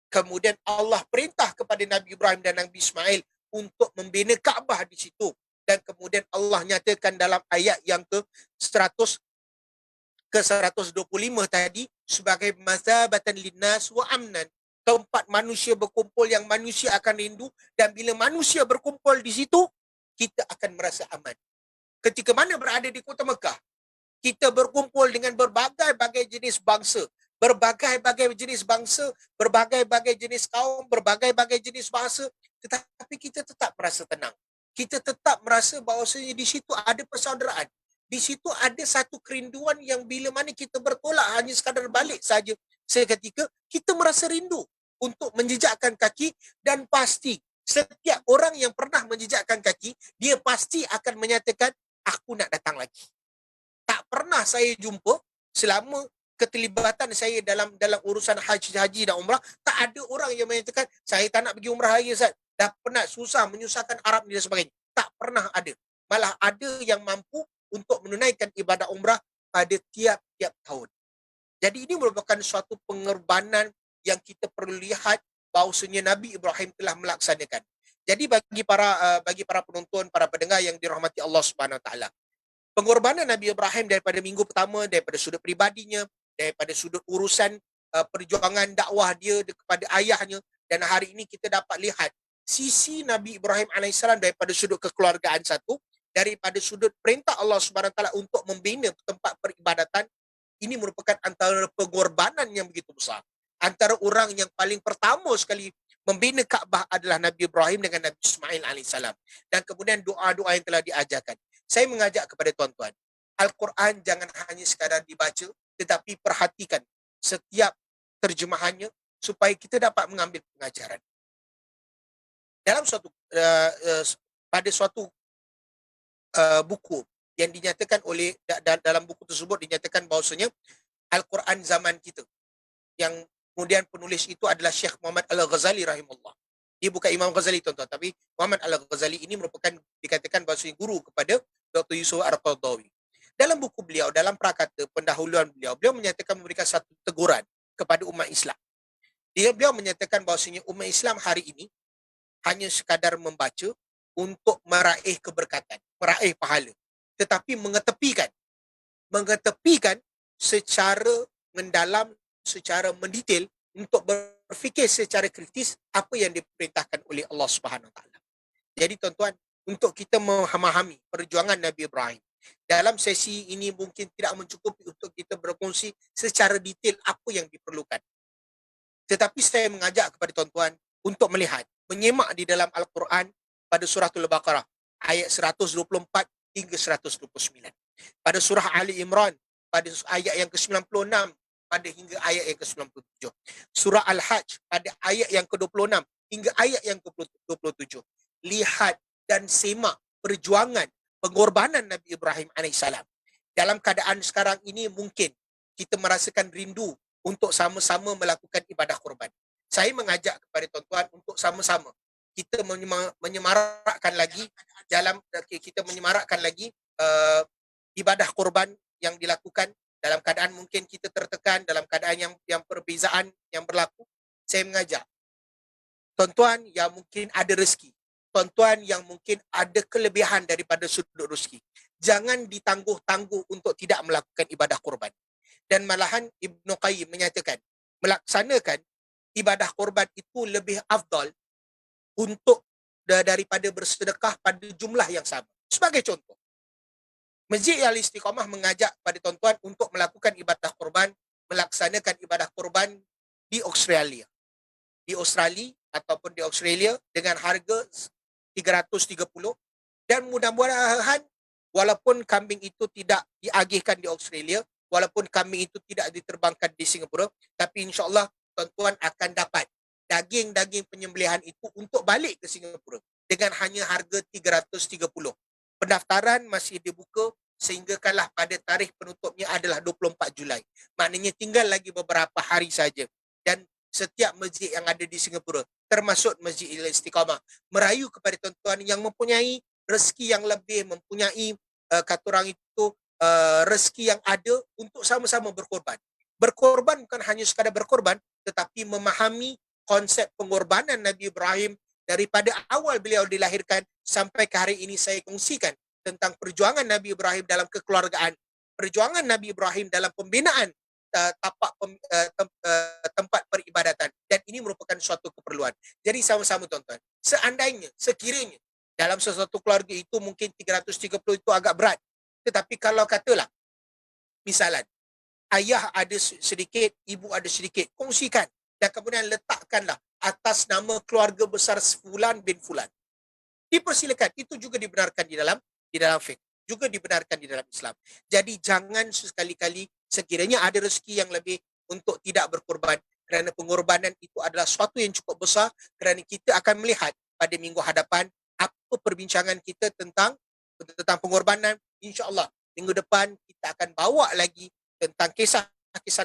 Kemudian Allah perintah kepada Nabi Ibrahim dan Nabi Ismail untuk membina Kaabah di situ. Dan kemudian Allah nyatakan dalam ayat yang ke-125 tadi sebagai masabatan linnas wa amnan, tempat manusia berkumpul yang manusia akan rindu, dan bila manusia berkumpul di situ, kita akan merasa aman. Ketika mana berada di kota Mekah, kita berkumpul dengan berbagai-bagai jenis bangsa, berbagai-bagai jenis kaum, berbagai-bagai jenis bahasa, tetapi kita tetap merasa tenang. kita tetap merasa bahawasanya di situ ada persaudaraan. Di situ ada satu kerinduan yang bila mana kita bertolak hanya sekadar balik saja seketika, kita merasa rindu untuk menjejakkan kaki, dan pasti setiap orang yang pernah menjejakkan kaki, dia pasti akan menyatakan, aku nak datang lagi. Tak pernah saya jumpa selama keterlibatan saya dalam urusan haji dan umrah, tak ada orang yang menyatakan, saya tak nak pergi umrah lagi Ustaz, dah penat, susah, menyusahkan Arab dan sebagainya. Tak pernah ada. Malah ada yang mampu untuk menunaikan ibadah umrah pada tiap-tiap tahun. Jadi ini merupakan suatu pengorbanan yang kita perlu lihat bahawasanya Nabi Ibrahim telah melaksanakan. Jadi bagi para penonton, para pendengar yang dirahmati Allah Subhanahu Wa Taala, pengorbanan Nabi Ibrahim daripada minggu pertama, daripada sudut peribadinya, daripada sudut urusan perjuangan dakwah dia kepada ayahnya, dan hari ini kita dapat lihat sisi Nabi Ibrahim AS daripada sudut kekeluargaan satu, daripada sudut perintah Allah Subhanahu Wa Taala untuk membina tempat peribadatan. Ini merupakan antara pengorbanan yang begitu besar. Antara orang yang paling pertama sekali membina Kaabah adalah Nabi Ibrahim dengan Nabi Ismail AS. Dan kemudian doa-doa yang telah diajarkan. Saya mengajak kepada tuan-tuan, Al-Quran jangan hanya sekadar dibaca, tetapi perhatikan setiap terjemahannya supaya kita dapat mengambil pengajaran. Dalam pada suatu buku yang dinyatakan oleh dalam buku tersebut dinyatakan bahawasanya Al-Quran zaman kita, yang kemudian penulis itu adalah Syekh Muhammad Al-Ghazali rahimahullah. Dia bukan Imam Ghazali tuan-tuan, tapi Muhammad Al-Ghazali ini merupakan dikatakan bahawasanya guru kepada Dr. Yusuf Al-Qaradawi. Dalam buku beliau, dalam prakata pendahuluan beliau menyatakan memberikan satu teguran kepada umat Islam. Beliau menyatakan bahawasanya umat Islam hari ini hanya sekadar membaca untuk meraih keberkatan, meraih pahala, tetapi mengetepikan secara mendalam, secara mendetail untuk berfikir secara kritis apa yang diperintahkan oleh Allah Subhanahu Wa Taala. Jadi tuan-tuan, untuk kita memahami perjuangan Nabi Ibrahim, dalam sesi ini mungkin tidak mencukupi untuk kita berkongsi secara detail apa yang diperlukan. Tetapi saya mengajak kepada tuan-tuan untuk melihat, menyemak di dalam Al-Quran pada surah Al-Baqarah ayat 124 hingga 129. Pada surah Ali Imran pada ayat yang ke-96 pada hingga ayat yang ke-97. Surah Al-Hajj pada ayat yang ke-26 hingga ayat yang ke-27. Lihat dan semak perjuangan pengorbanan Nabi Ibrahim AS. Dalam keadaan sekarang ini mungkin kita merasakan rindu untuk sama-sama melakukan ibadah korban. Saya mengajak kepada tuan-tuan untuk sama-sama kita menyemarakkan lagi ibadah korban yang dilakukan dalam keadaan mungkin kita tertekan, dalam keadaan yang perbezaan yang berlaku. Saya mengajak tuan-tuan yang mungkin ada rezeki, tuan-tuan yang mungkin ada kelebihan daripada sudut rezeki, jangan ditangguh-tangguh untuk tidak melakukan ibadah korban. Dan malahan Ibnu Qayyim menyatakan, melaksanakan ibadah korban itu lebih afdal untuk daripada bersedekah pada jumlah yang sama. Sebagai contoh, Masjid Al-Istiqamah mengajak pada tuan-tuan untuk melakukan ibadah korban, melaksanakan ibadah korban di Australia. Di Australia ataupun di Australia dengan harga 330, dan mudah-mudahan walaupun kambing itu tidak diagihkan di Australia, walaupun kambing itu tidak diterbangkan di Singapura, tapi insya-Allah tuan-tuan akan dapat daging-daging penyembelihan itu untuk balik ke Singapura dengan hanya harga 330. Pendaftaran masih dibuka sehinggakanlah pada tarikh penutupnya adalah 24 Julai. Maknanya tinggal lagi beberapa hari saja. Dan setiap masjid yang ada di Singapura, termasuk Masjid Al-Istiqamah, merayu kepada tuan-tuan yang mempunyai rezeki yang lebih, mempunyai kata orang itu rezeki yang ada untuk sama-sama berkorban. Berkorban bukan hanya sekadar berkorban, tetapi memahami konsep pengorbanan Nabi Ibrahim daripada awal beliau dilahirkan sampai ke hari ini. Saya kongsikan tentang perjuangan Nabi Ibrahim dalam kekeluargaan, perjuangan Nabi Ibrahim dalam pembinaan tempat peribadatan, dan ini merupakan suatu keperluan. Jadi sama-sama tuan-tuan, seandainya, sekiranya dalam sesuatu keluarga itu mungkin 330 itu agak berat, tetapi kalau katalah misalan ayah ada sedikit, ibu ada sedikit, kongsikan dan kemudian letakkanlah atas nama keluarga besar Fulan bin Fulan. dipersilakan. Itu juga dibenarkan di dalam fiqh, juga dibenarkan di dalam Islam. Jadi jangan sekali-kali sekiranya ada rezeki yang lebih untuk tidak berkorban, kerana pengorbanan itu adalah suatu yang cukup besar, kerana kita akan melihat pada minggu hadapan apa perbincangan kita tentang pengorbanan. InsyaAllah minggu depan kita akan bawa lagi tentang kisah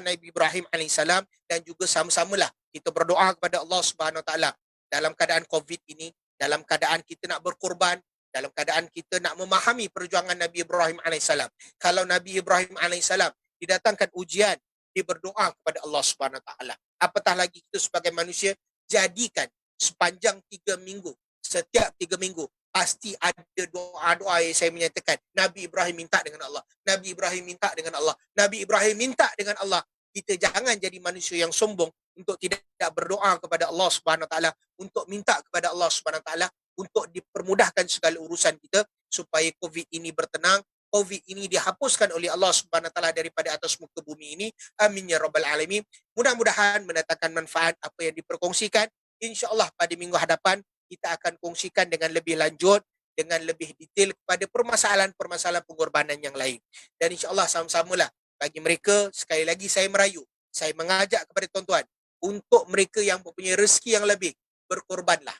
Nabi Ibrahim alaihissalam, dan juga sama-samalah kita berdoa kepada Allah Subhanahu Wa Taala dalam keadaan COVID ini, dalam keadaan kita nak berkorban, dalam keadaan kita nak memahami perjuangan Nabi Ibrahim alaihissalam. Kalau Nabi Ibrahim alaihissalam didatangkan ujian, dia berdoa kepada Allah Subhanahu Wa Taala. Apatah lagi kita sebagai manusia, jadikan sepanjang 3 minggu, setiap 3 minggu pasti ada doa-doa yang saya menyatakan Nabi Ibrahim minta dengan Allah, Nabi Ibrahim minta dengan Allah, Nabi Ibrahim minta dengan Allah. Kita jangan jadi manusia yang sombong untuk tidak berdoa kepada Allah Subhanahu Wa Taala, untuk minta kepada Allah Subhanahu Wa Taala untuk dipermudahkan segala urusan kita supaya COVID ini bertenang, COVID ini dihapuskan oleh Allah Subhanahu Wa Taala daripada atas muka bumi ini. Amin ya rabbal alamin. Mudah-mudahan mendatangkan manfaat apa yang diperkongsikan. InsyaAllah pada minggu hadapan kita akan kongsikan dengan lebih lanjut, dengan lebih detail kepada permasalahan-permasalahan pengorbanan yang lain. Dan insyaAllah sama-samalah bagi mereka, sekali lagi saya merayu, saya mengajak kepada tuan-tuan, untuk mereka yang mempunyai rezeki yang lebih, berkorbanlah.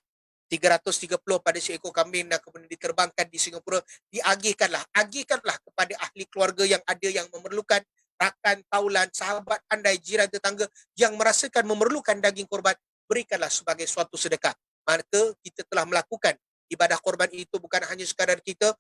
330 pada seekor kambing dan kemudian diterbangkan di Singapura, agihkanlah kepada ahli keluarga yang ada yang memerlukan, rakan, taulan, sahabat anda, jiran, tetangga yang merasakan memerlukan daging korban, berikanlah sebagai suatu sedekah. Maka kita telah melakukan ibadah korban itu bukan hanya sekadar kita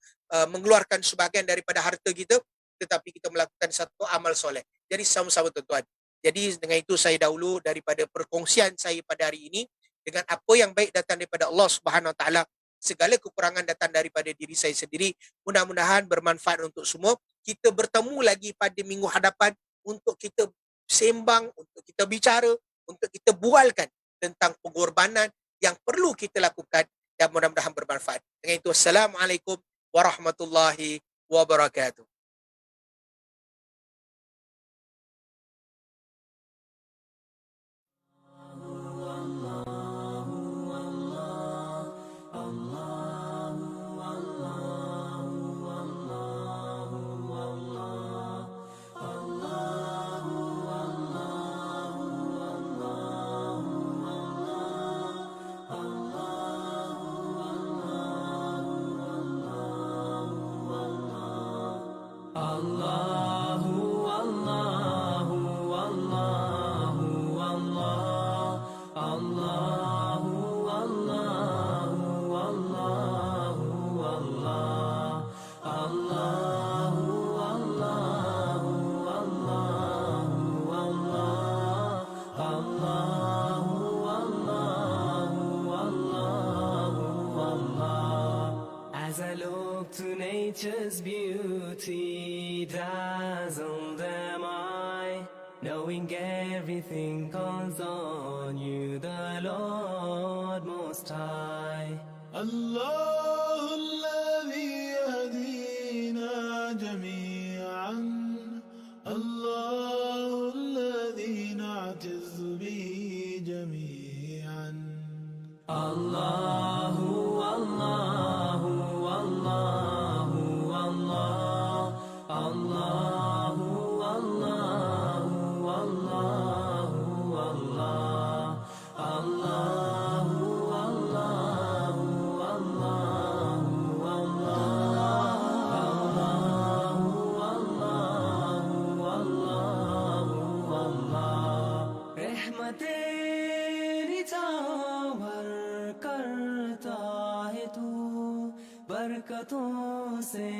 mengeluarkan sebahagian daripada harta kita, tetapi kita melakukan satu amal soleh. Jadi sama-sama tuan-tuan. Jadi dengan itu saya dahulu daripada perkongsian saya pada hari ini, dengan apa yang baik datang daripada Allah Subhanahu Wa Taala, segala kekurangan datang daripada diri saya sendiri. Mudah-mudahan bermanfaat untuk semua. Kita bertemu lagi pada minggu hadapan untuk kita sembang, untuk kita bicara, untuk kita bualkan tentang pengorbanan yang perlu kita lakukan, dan mudah-mudahan bermanfaat. Dengan itu, Assalamualaikum warahmatullahi wabarakatuh. As I look to nature's beauty, dazzled am I, knowing everything calls on you, the Lord Most High. الله الذي يهدينا جميعا، الله الذي نعتز به جميعا. الله الله الله الله الله الله الله الله الله रहमतें निछावर करता है तू, बरकतों से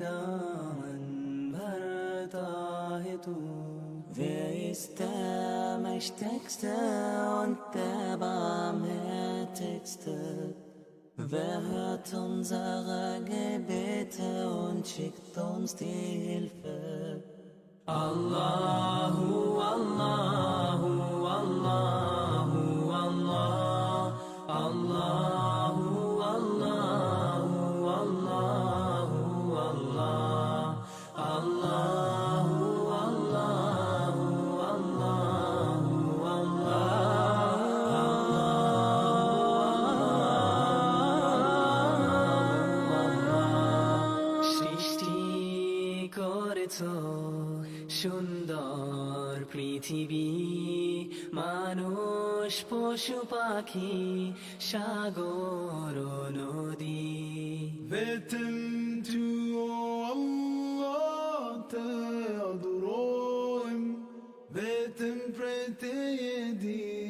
दामन भरता है तू. Wer ist der Mächtigste und der Barmherzigste? Wer hört unsere Gebete und schickt uns die Hilfe? Allahu, Allahu, Allahu, Allah, Allahu, Allahu, Allahu, Allah, Allahu, Allahu, Allahu, করেছো সুন্দর পৃথিবী, মানুষ পশু পাখি সাগর ও নদী। Beten to Allah te adorim, beten prete yedi